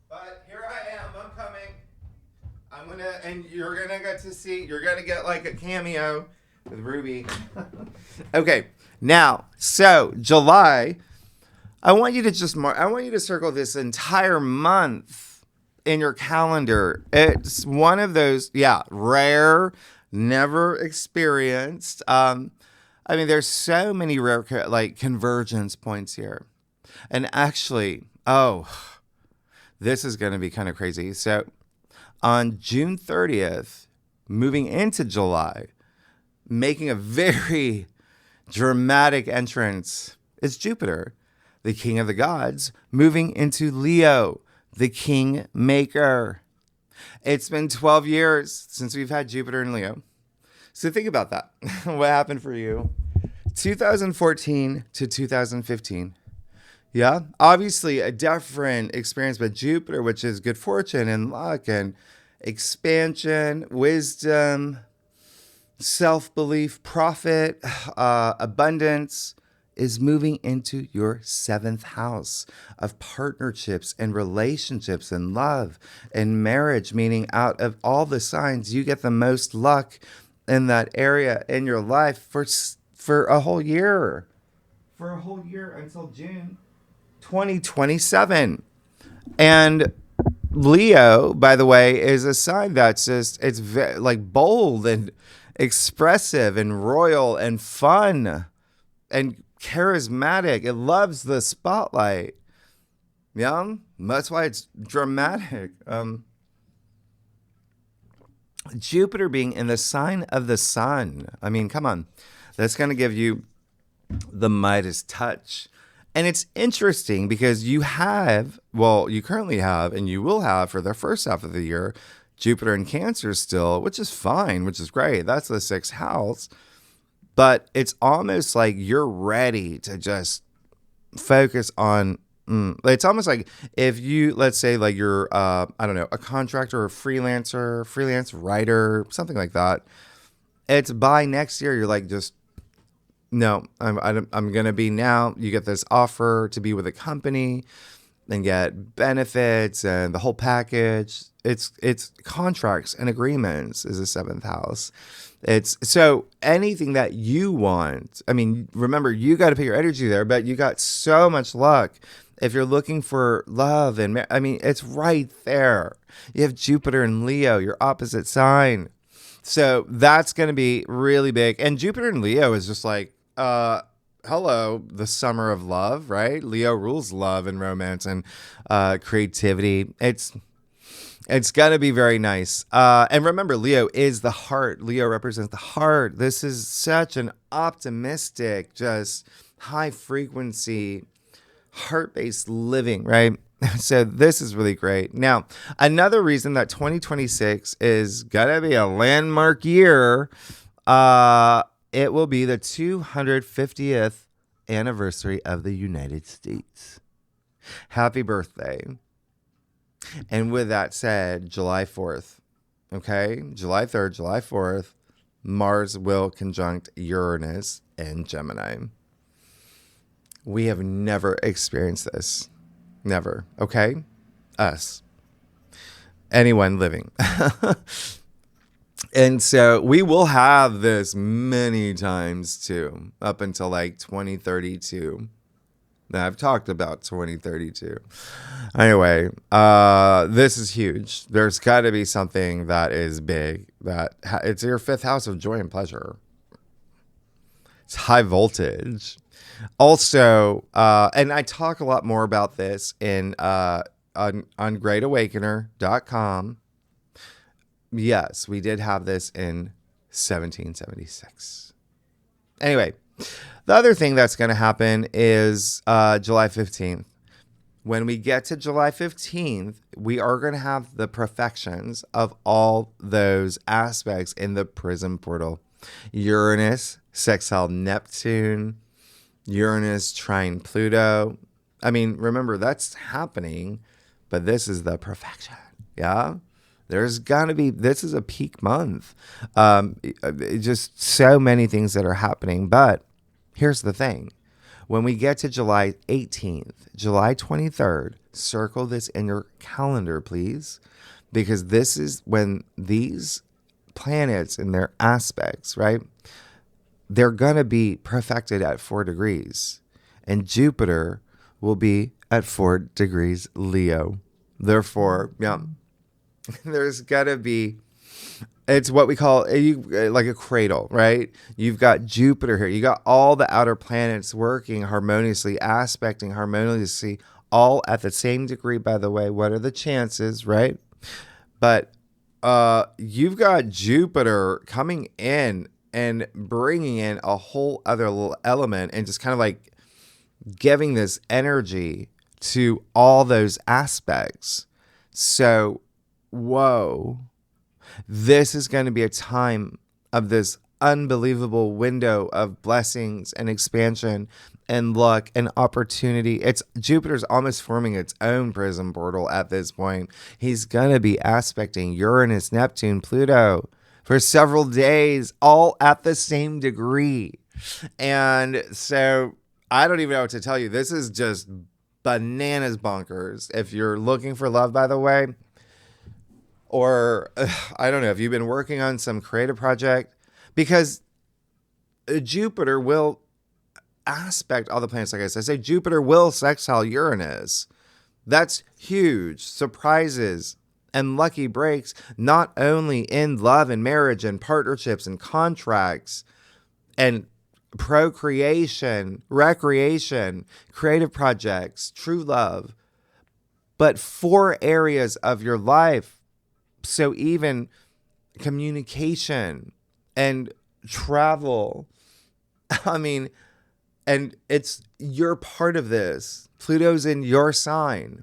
but here I am. I'm coming. And you're gonna get like a cameo with Ruby. Okay, now, so July, I want you to circle this entire month in your calendar. It's one of those, rare, never experienced. There's so many rare convergence points here, and actually, this is going to be kind of crazy. So on June 30th, moving into July, making a very dramatic entrance is Jupiter, the king of the gods, moving into Leo, the king maker. It's been 12 years since we've had Jupiter in Leo. So think about that. What happened for you? 2014 to 2015. Yeah, obviously a different experience with Jupiter, which is good fortune and luck and expansion, wisdom, self-belief, profit, abundance, is moving into your 7th house of partnerships and relationships and love and marriage, meaning out of all the signs, you get the most luck in that area in your life for a whole year. For a whole year until June 2027. And Leo, by the way, is a sign that's just, it's like bold and expressive and royal and fun and charismatic. It loves the spotlight. Yeah, that's why it's dramatic. Jupiter being in the sign of the sun. I mean, come on. That's going to give you the Midas touch. And it's interesting because you currently have, and you will have for the first half of the year, Jupiter in Cancer still, which is fine, which is great. That's the 6th house. But it's almost like you're ready to just focus on, it's almost like if you, let's say like you're, I don't know, a contractor or a freelance writer, something like that. It's by next year, you're like, just, no, I'm going to be now. You get this offer to be with a company and get benefits and the whole package. It's contracts and agreements is the 7th house. It's so anything that you want. I mean, remember, you got to put your energy there, but you got so much luck. If you're looking for love and I mean, it's right there. You have Jupiter in Leo, your opposite sign. So that's going to be really big. And Jupiter in Leo is just like, hello, the summer of love, right? Leo rules love and romance and creativity. It's going to be very nice. And remember, Leo is the heart. Leo represents the heart. This is such an optimistic, just high frequency, heart-based living, right? So this is really great. Now, another reason that 2026 is going to be a landmark year, it will be the 250th anniversary of the United States. Happy birthday. And with that said, July 4th, okay? July 3rd, July 4th, Mars will conjunct Uranus and Gemini. We have never experienced this. Never, okay? Us. Anyone living. And so we will have this many times too, up until like 2032. Now, I've talked about 2032. Anyway, this is huge. There's got to be something that is big. It's your 5th house of joy and pleasure. It's high voltage. Also, and I talk a lot more about this on greatawakener.com. Yes, we did have this in 1776. Anyway, the other thing that's going to happen is July 15th. When we get to July 15th, we are going to have the perfections of all those aspects in the prism portal. Uranus, sextile Neptune, Uranus trine Pluto. I mean, remember, that's happening, but this is the perfection. Yeah? There's going to be, this is a peak month. Just so many things that are happening. But here's the thing. When we get to July 18th, July 23rd, circle this in your calendar, please, because this is when these planets and their aspects, right, they're going to be perfected at 4 degrees. And Jupiter will be at 4 degrees Leo. Therefore, yeah, there's got to be, it's what we call like a cradle, right? You've got Jupiter here. You got all the outer planets working harmoniously, aspecting harmoniously, all at the same degree, by the way. What are the chances, right? But you've got Jupiter coming in and bringing in a whole other little element and just kind of like giving this energy to all those aspects. So, whoa, this is going to be a time of this unbelievable window of blessings and expansion and luck and opportunity. It's Jupiter's almost forming its own prism portal at this point. He's going to be aspecting Uranus, Neptune, Pluto for several days, all at the same degree. And so I don't even know what to tell you. This is just bananas bonkers. If you're looking for love, by the way, or I don't know, if you've been working on some creative project, because Jupiter will aspect all the planets. Like I said, Jupiter will sextile Uranus. That's huge. Surprises and lucky breaks, not only in love and marriage and partnerships and contracts and procreation, recreation, creative projects, true love, but 4 areas of your life. So even communication and travel. I mean, and you're part of this. Pluto's in your sign.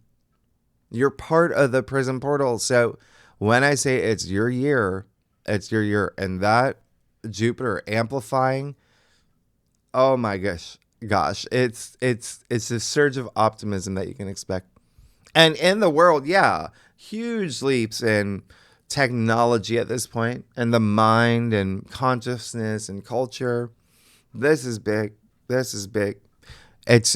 You're part of the prism portal. So when I say it's your year, it's your year. And that Jupiter amplifying, oh my gosh, it's a surge of optimism that you can expect. And in the world, yeah, huge leaps in technology at this point, and the mind and consciousness and culture. This is big. This is big. It's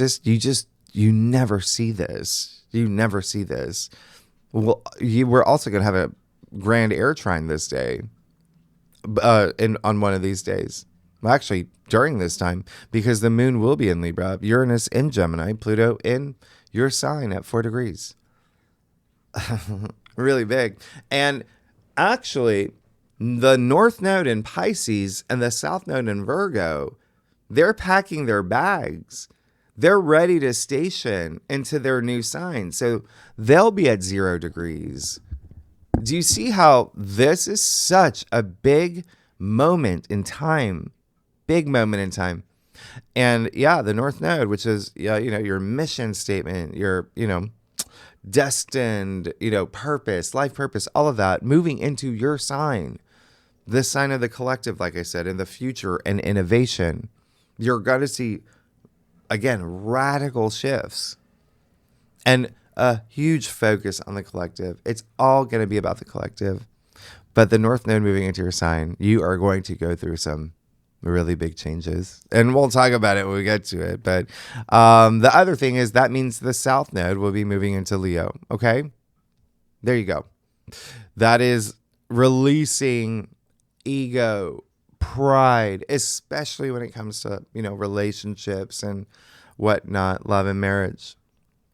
you never see this. You never see this. Well, we're also going to have a grand air trine this day, on one of these days. Well, actually, during this time, because the moon will be in Libra, Uranus in Gemini, Pluto in your sign at 4 degrees. Really big. And actually, the North Node in Pisces and the South Node in Virgo, they're packing their bags. They're ready to station into their new sign. So they'll be at 0 degrees. Do you see how this is such a big moment in time? Big moment in time. And yeah, the North Node, which is, your mission statement, your, destined, purpose, life purpose, all of that, moving into your sign, this sign of the collective, like I said, in the future and innovation. You're going to see, again, radical shifts and a huge focus on the collective. It's all going to be about the collective. But the North Node moving into your sign, you are going to go through some really big changes. And we'll talk about it when we get to it. But the other thing is that means the South Node will be moving into Leo. Okay? There you go. That is releasing ego, pride, especially when it comes to, relationships and whatnot, love and marriage.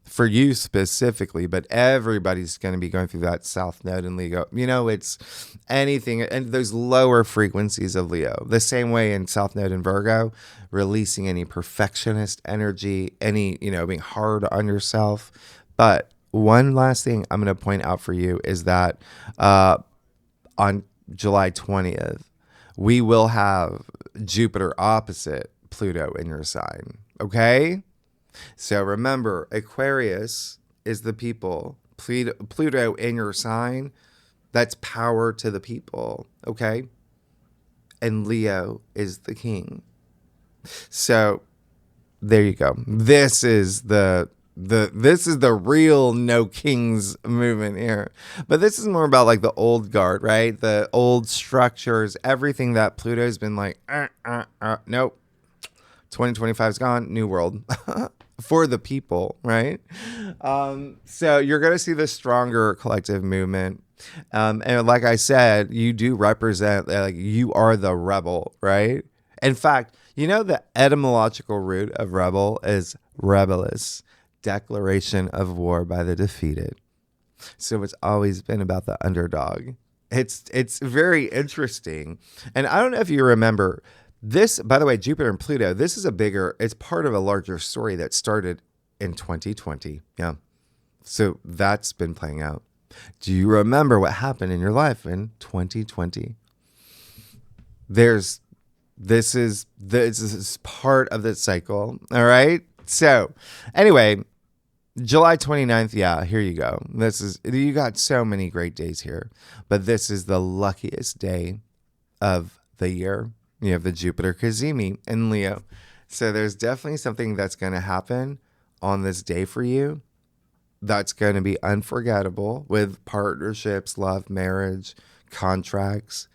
For you specifically, but everybody's going to be going through that South Node in Leo. It's anything, and those lower frequencies of Leo. The same way in South Node in Virgo, releasing any perfectionist energy, any, being hard on yourself. But one last thing I'm going to point out for you is that on July 20th, we will have Jupiter opposite Pluto in your sign. Okay? So remember, Aquarius is the people. Pluto in your sign, that's power to the people, okay? And Leo is the king. So there you go. This is the real no kings movement here. But this is more about like the old guard, right? The old structures, everything that Pluto's been like, nope. 2025 is gone, new world. For the people, right? So you're going to see the stronger collective movement. And like I said, you do represent, like, you are the rebel, right? In fact, the etymological root of rebel is rebellious, declaration of war by the defeated. So it's always been about the underdog. It's very interesting. And I don't know if you remember this, by the way, Jupiter and Pluto, it's part of a larger story that started in 2020. Yeah. So that's been playing out. Do you remember what happened in your life in 2020? There's This is part of the cycle. All right. So anyway, July 29th. Yeah, here you go. You got so many great days here, but this is the luckiest day of the year. You have the Jupiter Cazimi in Leo. So there's definitely something that's going to happen on this day for you that's going to be unforgettable with partnerships, love, marriage, contracts,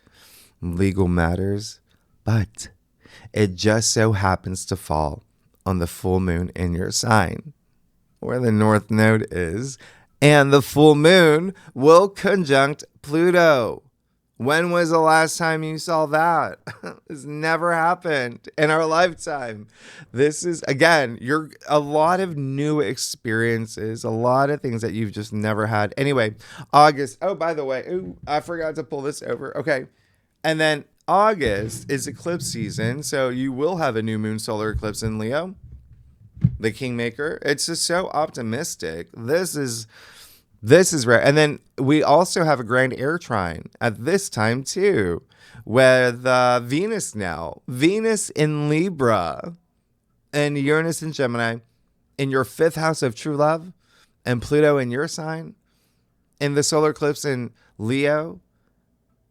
legal matters. But it just so happens to fall on the full moon in your sign, where the North Node is. And the full moon will conjunct Pluto. When was the last time you saw that? It's never happened in our lifetime. This is, again, you're a lot of new experiences, a lot of things that you've just never had. Anyway, August. Oh, by the way, I forgot to pull this over. Okay. And then August is eclipse season. So you will have a new moon solar eclipse in Leo, the Kingmaker. It's just so optimistic. This is rare. And then we also have a grand air trine at this time too, with Venus now. Venus in Libra and Uranus in Gemini in your 5th house of true love, and Pluto in your sign, in the solar eclipse in Leo,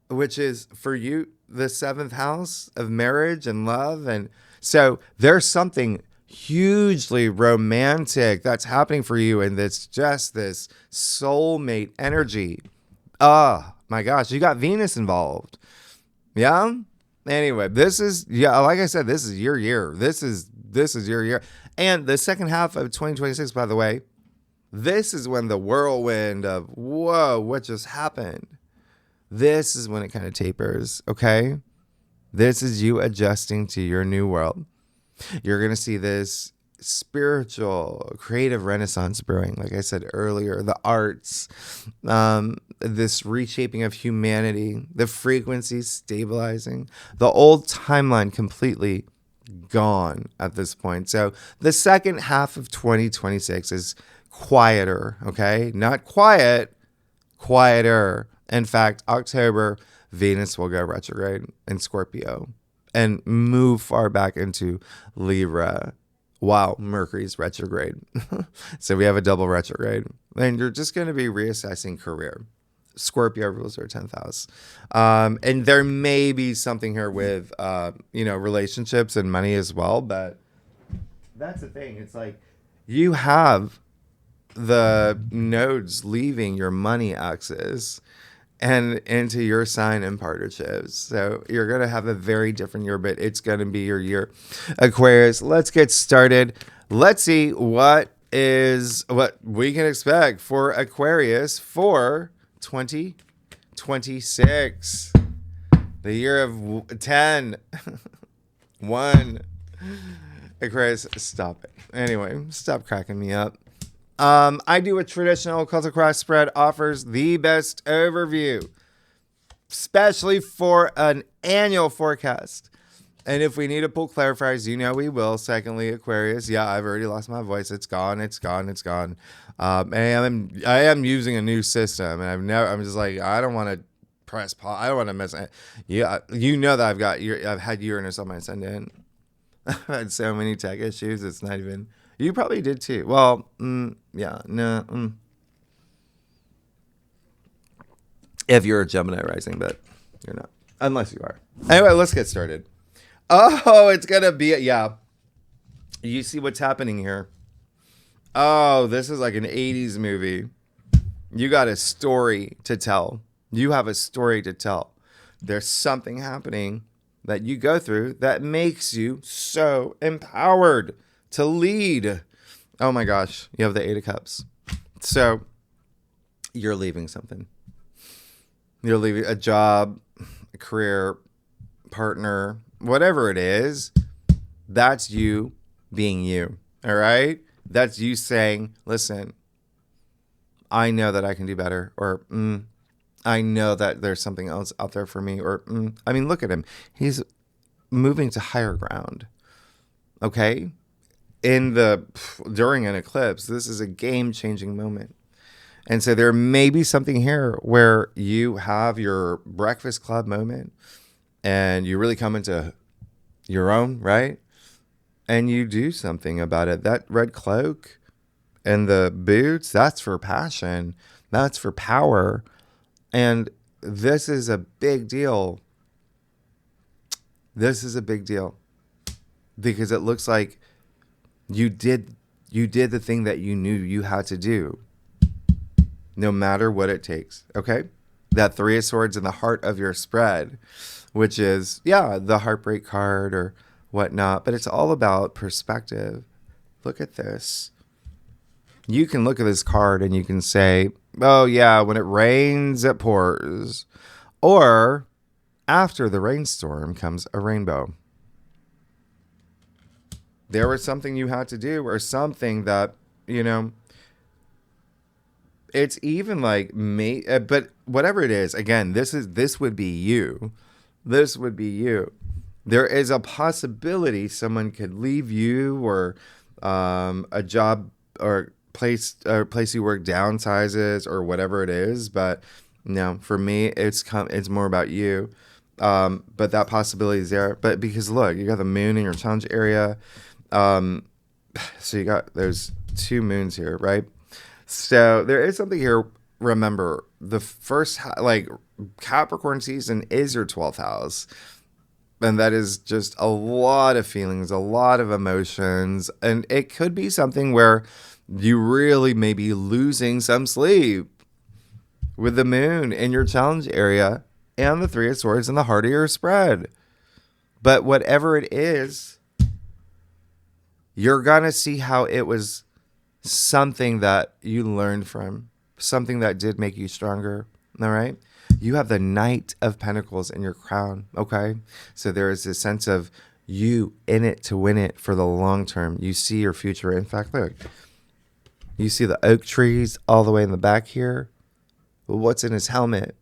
which is for you the 7th house of marriage and love. And so there's something hugely romantic that's happening for you, and it's just this soulmate energy. Oh my gosh, you got Venus involved. Yeah. Anyway, like I said, this is your year. This is your year. And the second half of 2026, by the way, this is when the whirlwind of whoa, what just happened? This is when it kind of tapers. Okay. This is you adjusting to your new world. You're going to see this spiritual, creative renaissance brewing. Like I said earlier, the arts, this reshaping of humanity, the frequencies stabilizing, the old timeline completely gone at this point. So the second half of 2026 is quieter, okay? Not quiet, quieter. In fact, October, Venus will go retrograde in Scorpio and move far back into Libra while Mercury's retrograde. So we have a double retrograde. And you're just going to be reassessing career. Scorpio rules our 10th house. And there may be something here with, relationships and money as well. But that's the thing. It's like you have the nodes leaving your money axis and into your sign and partnerships. So you're going to have a very different year, but it's going to be your year. Aquarius, let's get started. Let's see what we can expect for Aquarius for 2026. The year of 10. 1. Aquarius, stop it. Anyway, stop cracking me up. I do a traditional occultic cross spread, offers the best overview, especially for an annual forecast. And if we need to pull clarifiers, we will. Secondly, Aquarius, yeah, I've already lost my voice. It's gone. And I am using a new system, and I'm just like, I don't want to press pause. I don't want to mess it. Yeah, that I've had Uranus on my ascendant. I've had so many tech issues. It's not even. You probably did too. Well, yeah, no. If you're a Gemini rising, but you're not. Unless you are. Anyway, let's get started. Oh, it's going to be, yeah. You see what's happening here. Oh, this is like an 80s movie. You got a story to tell. You have a story to tell. There's something happening that you go through that makes you so empowered to lead. Oh my gosh. You have the 8 of Cups. So you're leaving something. You're leaving a job, a career, partner, whatever it is. That's you being you. All right. That's you saying, listen, I know that I can do better. Or I know that there's something else out there for me. Or look at him. He's moving to higher ground. Okay. During an eclipse, this is a game-changing moment. And so there may be something here where you have your breakfast club moment and you really come into your own, right? And you do something about it. That red cloak and the boots, that's for passion. That's for power. And this is a big deal. This is a big deal because it looks like you did the thing that you knew you had to do, no matter what it takes. Okay? That Three of Swords in the heart of your spread, which is, the heartbreak card or whatnot, but it's all about perspective. Look at this. You can look at this card and you can say, oh yeah, when it rains, it pours. Or after the rainstorm comes a rainbow. There was something you had to do, or something that, it's even like me, but whatever it is, again, this would be you. This would be you. There is a possibility someone could leave you, or a job or place you work downsizes, or whatever it is. But no, for me, it's more about you. But that possibility is there. But because look, you got the moon in your challenge area. So there's 2 moons here, right? So there is something here. Remember, the first, Capricorn season is your 12th house. And that is just a lot of feelings, a lot of emotions. And it could be something where you really may be losing some sleep with the moon in your challenge area and the Three of Swords in the heart of your spread. But whatever it is, you're going to see how it was something that you learned from, something that did make you stronger. All right? You have the Knight of Pentacles in your crown, okay? So there is this sense of you in it to win it for the long term. You see your future. In fact, look, you see the oak trees all the way in the back here. What's in his helmet?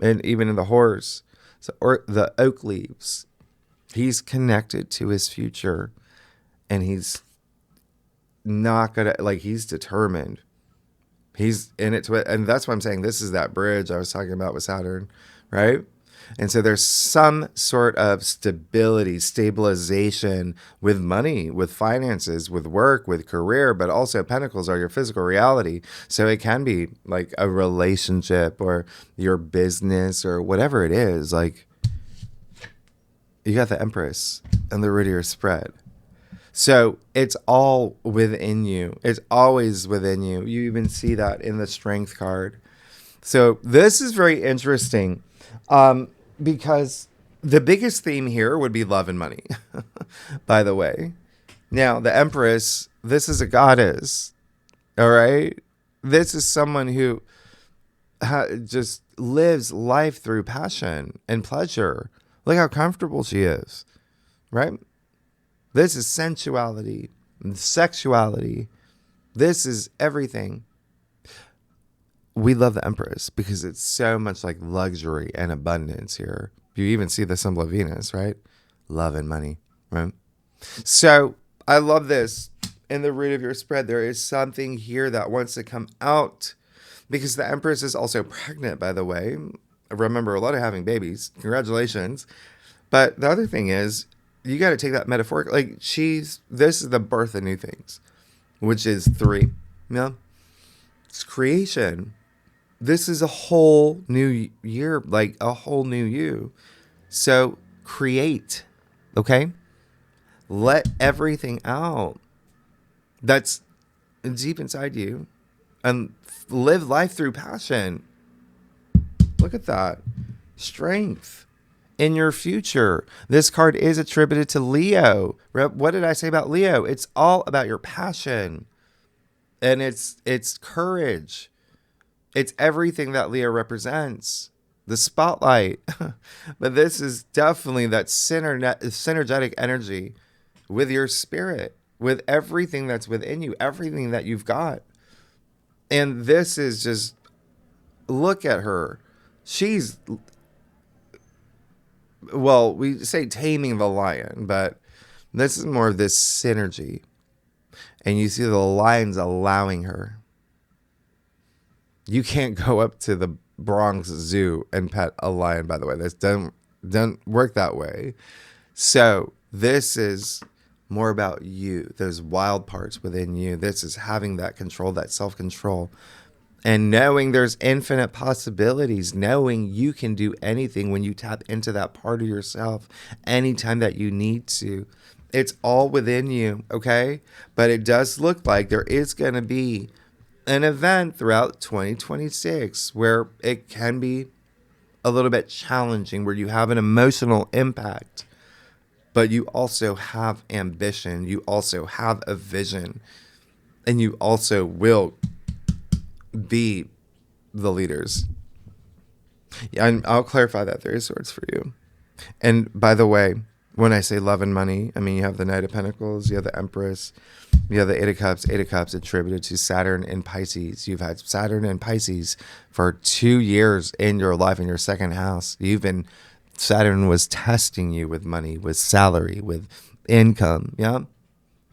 And even in the horse, or the oak leaves. He's connected to his future, and he's not gonna, he's determined. He's in it to it. And that's why I'm saying this is that bridge I was talking about with Saturn, right? And so there's some sort of stabilization with money, with finances, with work, with career, but also Pentacles are your physical reality. So it can be like a relationship or your business or whatever it is. Like, you got the Empress and the root of your spread. So it's all within you. It's always within you. You even see that in the Strength card. So this is very interesting because the biggest theme here would be love and money, by the way. Now, the Empress, this is a goddess, all right? This is someone who just lives life through passion and pleasure. Look how comfortable she is, right? This is sensuality and sexuality. This is everything. We love the Empress because it's so much like luxury and abundance here. You even see the symbol of Venus, right? Love and money, right? So I love this. In the root of your spread, there is something here that wants to come out because the Empress is also pregnant, by the way. Remember, a lot of having babies. Congratulations. But the other thing is, you got to take that metaphoric. This is the birth of new things, which is 3. It's creation. This is a whole new year, like a whole new you. So create, okay? Let everything out that's deep inside you and live life through passion. Look at that. Strength in your future. This card is attributed to Leo. What did I say about Leo? It's all about your passion. And it's courage. It's everything that Leo represents. The spotlight. But this is definitely that synergetic energy with your spirit, with everything that's within you, everything that you've got. And this is just, look at her. She's, well, we say taming the lion, but this is more of this synergy. And you see the lion's allowing her. You can't go up to the Bronx Zoo and pet a lion, by the way. This doesn't work that way. So this is more about you, those wild parts within you. This is having that control, that self-control, and knowing there's infinite possibilities, knowing you can do anything when you tap into that part of yourself anytime that you need to. It's all within you, okay? But it does look like there is going to be an event throughout 2026 where it can be a little bit challenging, where you have an emotional impact, but you also have ambition. You also have a vision, and you also will be the leaders. Yeah, and I'll clarify that Three of Swords for you. And by the way, when I say love and money, I mean you have the Knight of Pentacles, you have the Empress, you have the Eight of Cups. Eight of Cups attributed to Saturn and Pisces. You've had Saturn and Pisces for 2 years in your life, in your second house. Saturn was testing you with money, with salary, with income. Yeah.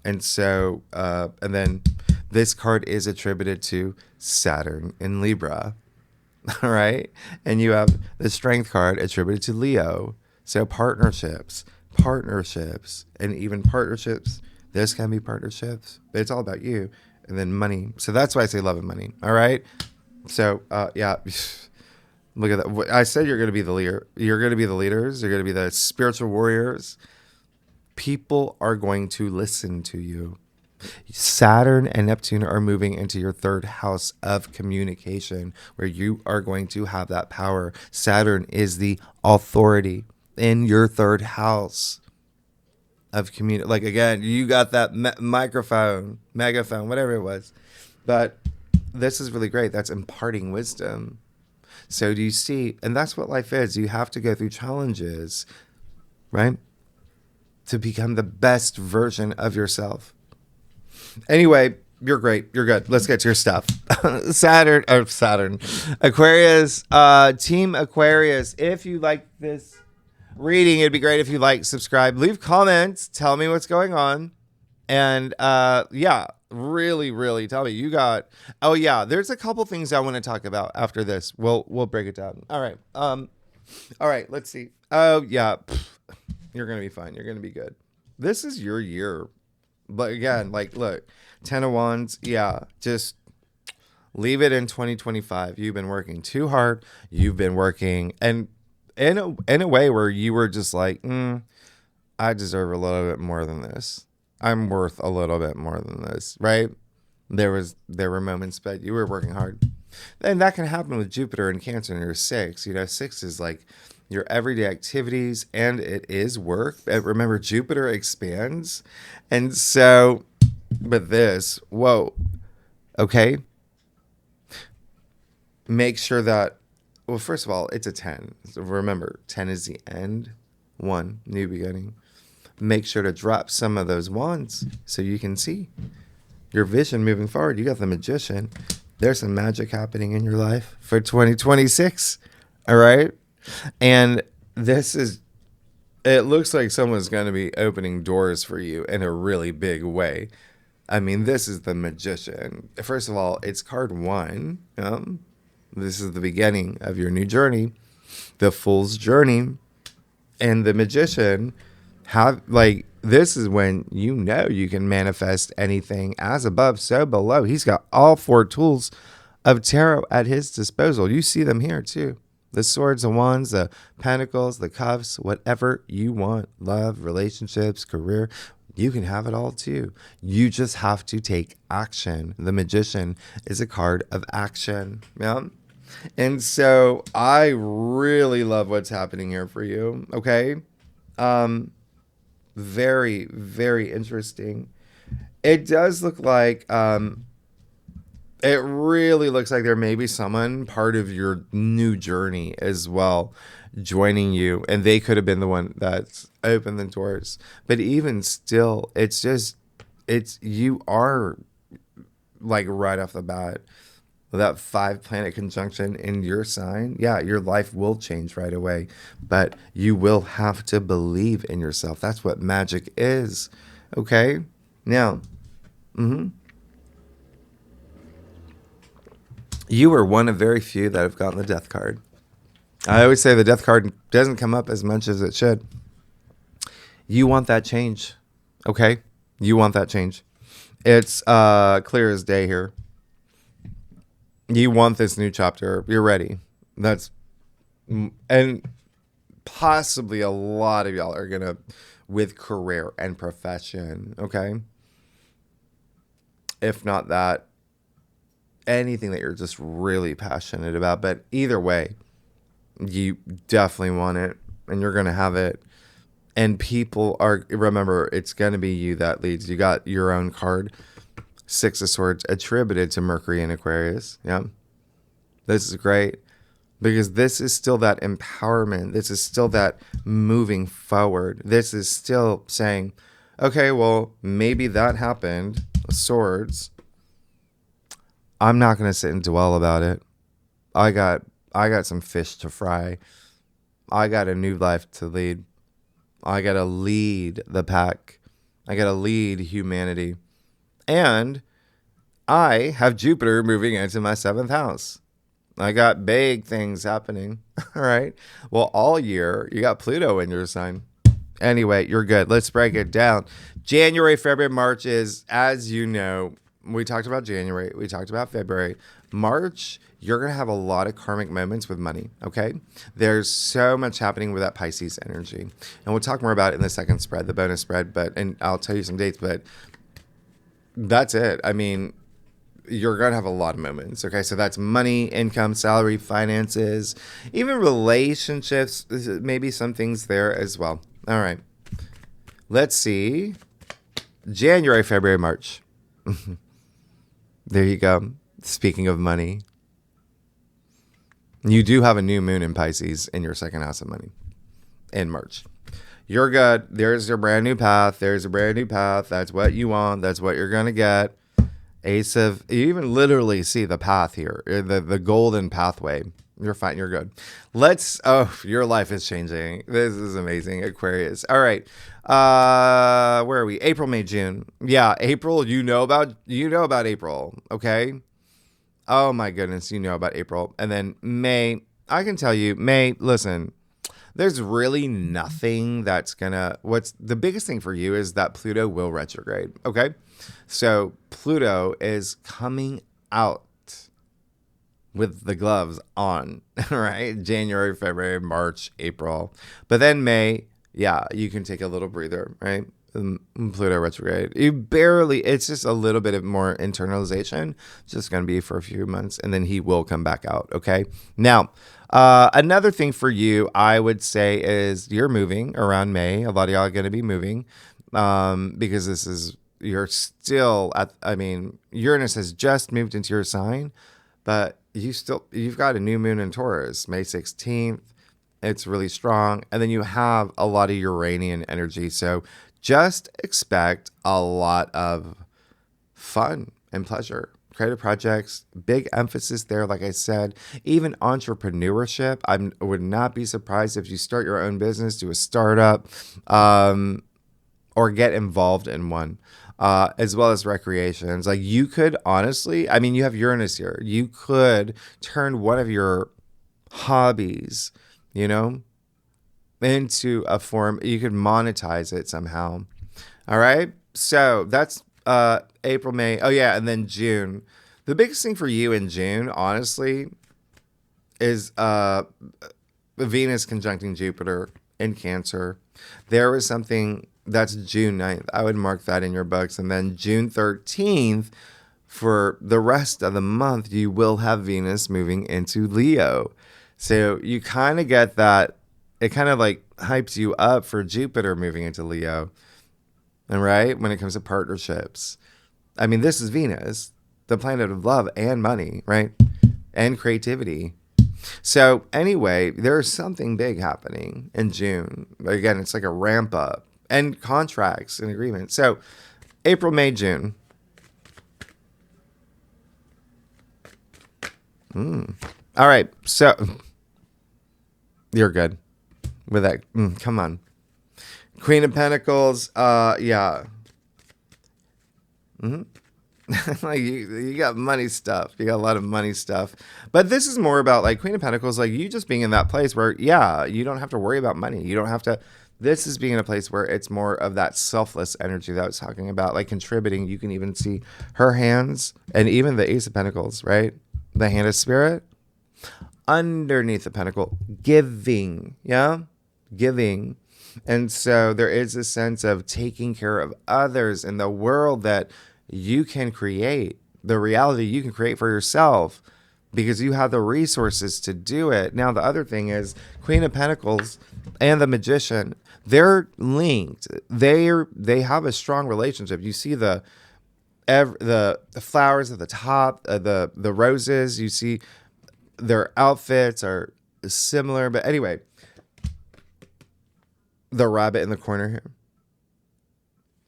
And so, and then this card is attributed to Saturn in Libra. All right. And you have the Strength card attributed to Leo. So partnerships, and even partnerships. This can be partnerships, but it's all about you. And then money. So that's why I say love and money. All right. So, yeah. Look at that. I said you're going to be the leader. You're going to be the leaders. You're going to be the spiritual warriors. People are going to listen to you. Saturn and Neptune are moving into your third house of communication, where you are going to have that power. Saturn is the authority in your third house of community. Like, again, you got that megaphone, whatever it was. But this is really great. That's imparting wisdom. So do you see? And that's what life is. You have to go through challenges, right? To become the best version of yourself. Anyway, you're great. You're good. Let's get to your stuff. Saturn. Aquarius, Team Aquarius. If you like this reading, it'd be great if you like, subscribe, leave comments, tell me what's going on. And yeah, really tell me. Oh yeah, there's a couple things I want to talk about after this. We'll break it down. All right. All right, let's see. Oh yeah. You're going to be fine. You're going to be good. This is your year. But again, like, look, 10 of Wands. Yeah, just leave it in 2025. You've been working too hard. You've been working, and in a way where you were just like, I deserve a little bit more than this. I'm worth a little bit more than this, right? There were moments, but you were working hard. And that can happen with Jupiter and Cancer in your 6. 6 is like your everyday activities, and it is work. But remember, Jupiter expands. And so, but this, whoa, okay. Make sure that, well, first of all, it's a 10. So remember, 10 is the end. 1, new beginning. Make sure to drop some of those wands so you can see your vision moving forward. You got the Magician. There's some magic happening in your life for 2026. All right. And it looks like someone's going to be opening doors for you in a really big way. I mean, this is the Magician. First of all, it's card 1. This is the beginning of your new journey, the Fool's journey. And the Magician, this is when you can manifest anything as above, so below. He's got all 4 tools of tarot at his disposal. You see them here too. The swords, the wands, the pentacles, the cups, whatever you want. Love, relationships, career. You can have it all too. You just have to take action. The Magician is a card of action. Yeah. And so I really love what's happening here for you. Okay. Very, very interesting. It does look like, it really looks like there may be someone part of your new journey as well joining you, and they could have been the one that's opened the doors. But even still, you are like right off the bat, that 5-planet conjunction in your sign. Yeah, your life will change right away, but you will have to believe in yourself. That's what magic is. Okay. Now, you are one of very few that have gotten the Death card. I always say the Death card doesn't come up as much as it should. You want that change. Okay? You want that change. It's clear as day here. You want this new chapter. You're ready. And possibly a lot of y'all are gonna with career and profession, okay? If not that, anything that you're just really passionate about. But either way, you definitely want it and you're gonna have it. And people are, remember, it's gonna be you that leads. You got your own card, Six of Swords, attributed to Mercury and Aquarius. Yeah. This is great. Because this is still that empowerment. This is still that moving forward. This is still saying, okay, well, maybe that happened. Swords. I'm not going to sit and dwell about it. I got some fish to fry. I got a new life to lead. I got to lead the pack. I got to lead humanity. And I have Jupiter moving into my 7th house. I got big things happening. All right. Well, all year, you got Pluto in your sign. Anyway, you're good. Let's break it down. January, February, March is, as you know, we talked about January. We talked about February. March, you're going to have a lot of karmic moments with money. Okay. There's so much happening with that Pisces energy. And we'll talk more about it in the second spread, the bonus spread. And I'll tell you some dates, but that's it. I mean, you're going to have a lot of moments. Okay. So that's money, income, salary, finances, even relationships. Maybe some things there as well. All right. Let's see. January, February, March. There you go. Speaking of money, you do have a new moon in Pisces in your 2nd house of money in March. You're good. There's your brand new path. There's a brand new path. That's what you want. That's what you're going to get. Ace of, you even literally see the path here, the golden pathway. You're fine. You're good. Your life is changing. This is amazing. Aquarius. All right. Where are we? April, May, June. Yeah. April, you know about April. Okay. Oh my goodness. You know about April. And then May, I can tell you, May, listen, there's really nothing what's the biggest thing for you is that Pluto will retrograde. Okay. So Pluto is coming out with the gloves on, right? January, February, March, April. But then May, yeah, you can take a little breather, right? Pluto retrograde. It's just a little bit of more internalization. It's just going to be for a few months, and then he will come back out, okay? Now, another thing for you, I would say, is you're moving around May. A lot of y'all are going to be moving because you're still Uranus has just moved into your sign, but you've got a new moon in Taurus, May 16th. It's really strong. And then you have a lot of Uranian energy. So just expect a lot of fun and pleasure. Creative projects, big emphasis there. Like I said, even entrepreneurship. I would not be surprised if you start your own business, do a startup, or get involved in one. As well as recreations. Like you could honestly, you have Uranus here. You could turn one of your hobbies, into a form. You could monetize it somehow. All right. So that's April, May. Oh yeah. And then June. The biggest thing for you in June, honestly, is Venus conjuncting Jupiter in Cancer. There was something. That's June 9th. I would mark that in your books. And then June 13th, for the rest of the month, you will have Venus moving into Leo. So you kind of get that. It kind of like hypes you up for Jupiter moving into Leo. And right? When it comes to partnerships. This is Venus, the planet of love and money, right? And creativity. So anyway, there's something big happening in June. Again, it's like a ramp up. And contracts and agreements. So, April, May, June. All right. So, you're good with that. Come on. Queen of Pentacles. Yeah. Like you got money stuff. You got a lot of money stuff. But this is more about like Queen of Pentacles, like you just being in that place where, yeah, you don't have to worry about money. You don't have to. This is being in a place where it's more of that selfless energy that I was talking about, like contributing. You can even see her hands and even the Ace of Pentacles, right? The hand of spirit underneath the pentacle, giving, yeah, giving. And so there is a sense of taking care of others in the world that you can create, the reality you can create for yourself because you have the resources to do it. Now, the other thing is Queen of Pentacles and the Magician, they're linked. They have a strong relationship. You see the flowers at the top, the roses, you see their outfits are similar. But anyway, the rabbit in the corner here.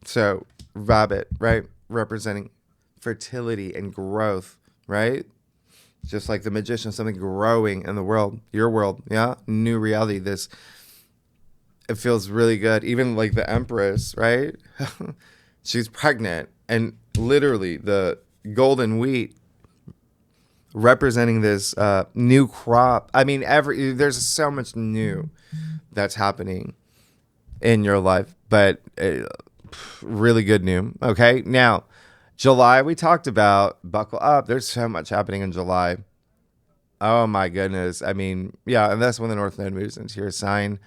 So rabbit, right? Representing fertility and growth, right? Just like the Magician, something growing in the world, your world, yeah? New reality. It feels really good. Even like the Empress, right? She's pregnant and literally the golden wheat representing this new crop. I mean, there's so much new that's happening in your life, but really good new. Okay, now July we talked about. Buckle up. There's so much happening in July. Oh my goodness. I mean, yeah, and that's when the North Node moves into your sign.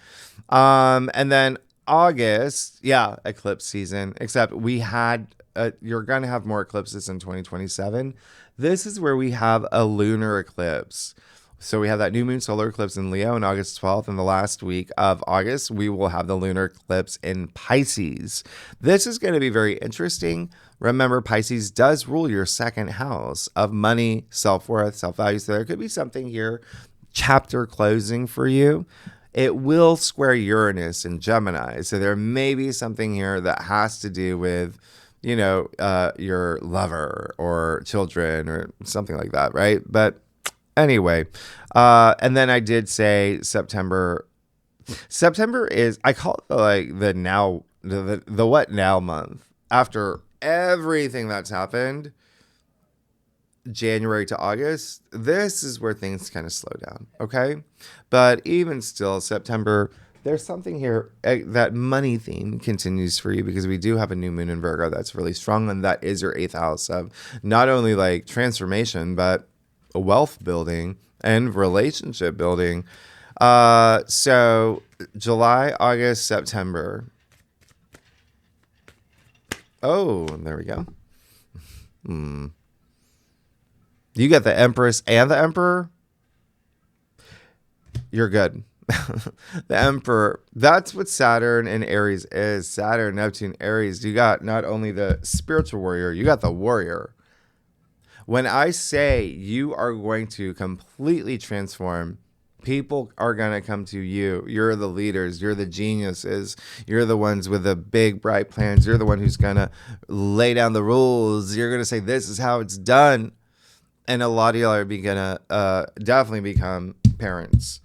And then August, yeah, eclipse season. Except you're gonna have more eclipses in 2027. This is where we have a lunar eclipse. So we have that new moon solar eclipse in Leo on August 12th. And the last week of August, we will have the lunar eclipse in Pisces. This is going to be very interesting. Remember, Pisces does rule your second house of money, self-worth, self-value. So there could be something here, chapter closing for you. It will square Uranus in Gemini. So there may be something here that has to do with, your lover or children or something like that, right? But anyway, and then I did say September. September is, I call it like the now, the what now month. After everything that's happened, January to August, this is where things kind of slow down, okay? But even still, September, there's something here, that money theme continues for you because we do have a new moon in Virgo that's really strong, and that is your 8th house of not only like transformation, but wealth building and relationship building. So July, August, September. Oh, there we go. You got the Empress and the Emperor. You're good. The Emperor, that's what Saturn and Aries is. Saturn, Neptune, Aries. You got not only the spiritual warrior, you got the warrior. When I say you are going to completely transform, people are going to come to you. You're the leaders. You're the geniuses. You're the ones with the big, bright plans. You're the one who's going to lay down the rules. You're going to say, this is how it's done. And a lot of y'all are going to definitely become parents.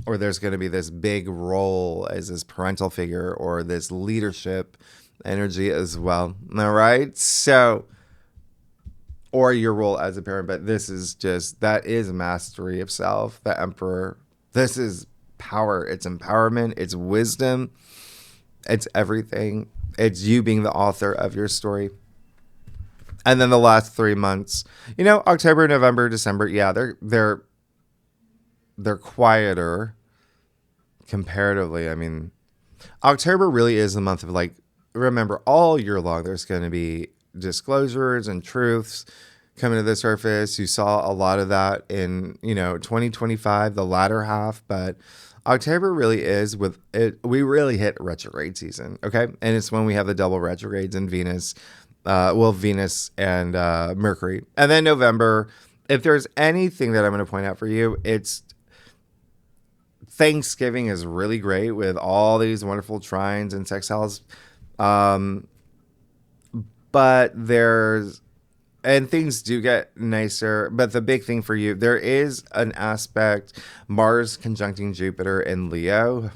Or there's going to be this big role as this parental figure or this leadership energy as well. All right? So, or your role as a parent, but this is just, that is mastery of self, the Emperor. This is power. It's empowerment. It's wisdom. It's everything. It's you being the author of your story. And then the last 3 months, October, November, December, yeah, they're quieter comparatively. I mean, October really is the month of, like, remember, all year long there's going to be disclosures and truths coming to the surface. You saw a lot of that in 2025, the latter half, but October really is with it. We really hit retrograde season, okay? And it's when we have the double retrogrades in Venus, Venus and Mercury. And then November, if there's anything that I'm going to point out for you, it's Thanksgiving is really great with all these wonderful trines and sextiles. But things do get nicer. But the big thing for you, there is an aspect, Mars conjuncting Jupiter in Leo.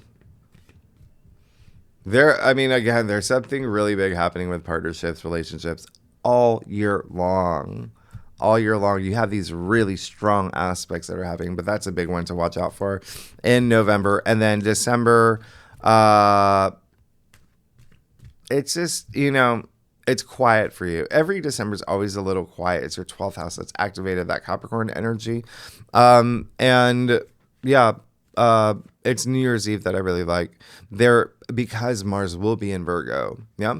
Again, there's something really big happening with partnerships, relationships. all year long. All year long, you have these really strong aspects that are happening, but that's a big one to watch out for in November. And then December, it's just, it's quiet for you. Every December is always a little quiet. It's your 12th house that's activated, that Capricorn energy. And yeah, it's New Year's Eve that I really like there, because Mars will be in Virgo. Yeah.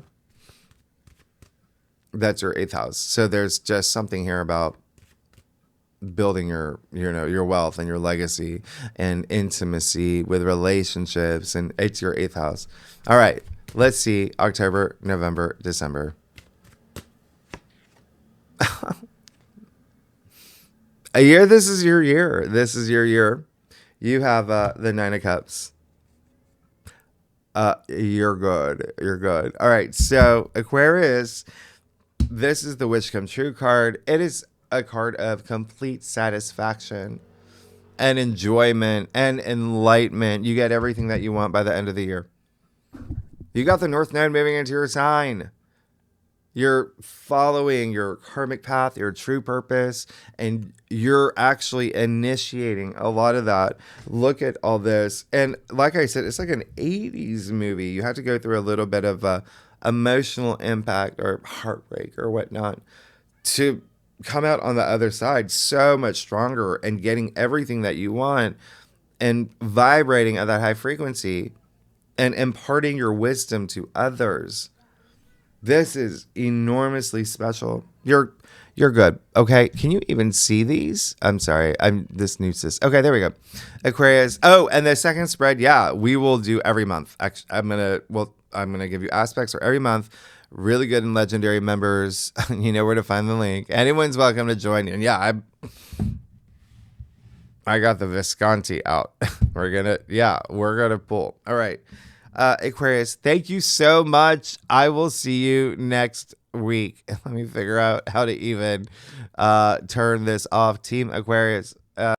That's your 8th house. So there's just something here about building your wealth and your legacy and intimacy with relationships. And it's your 8th house. All right. Let's see. October, November, December. This is your year. This is your year. You have the 9 of Cups. You're good. You're good. All right. So Aquarius, this is the Wish Come True card. It is a card of complete satisfaction and enjoyment and enlightenment. You get everything that you want by the end of the year. You got the North Node moving into your sign. You're following your karmic path, your true purpose, and you're actually initiating a lot of that. Look at all this. And like I said, it's like an 80s movie. You have to go through a little bit of emotional impact or heartbreak or whatnot to come out on the other side so much stronger and getting everything that you want and vibrating at that high frequency and imparting your wisdom to others. This is enormously special. You're good. Okay. Can you even see these? I'm sorry. I'm this new system. Okay, there we go. Aquarius. Oh, and the second spread, yeah, we will do every month. Actually, I'm gonna give you aspects for every month. Really good and legendary members. You know where to find the link. Anyone's welcome to join. And yeah, I got the Visconti out. We're gonna pull. All right. Aquarius, thank you so much. I will see you next week. Let me figure out how to even turn this off. Team Aquarius.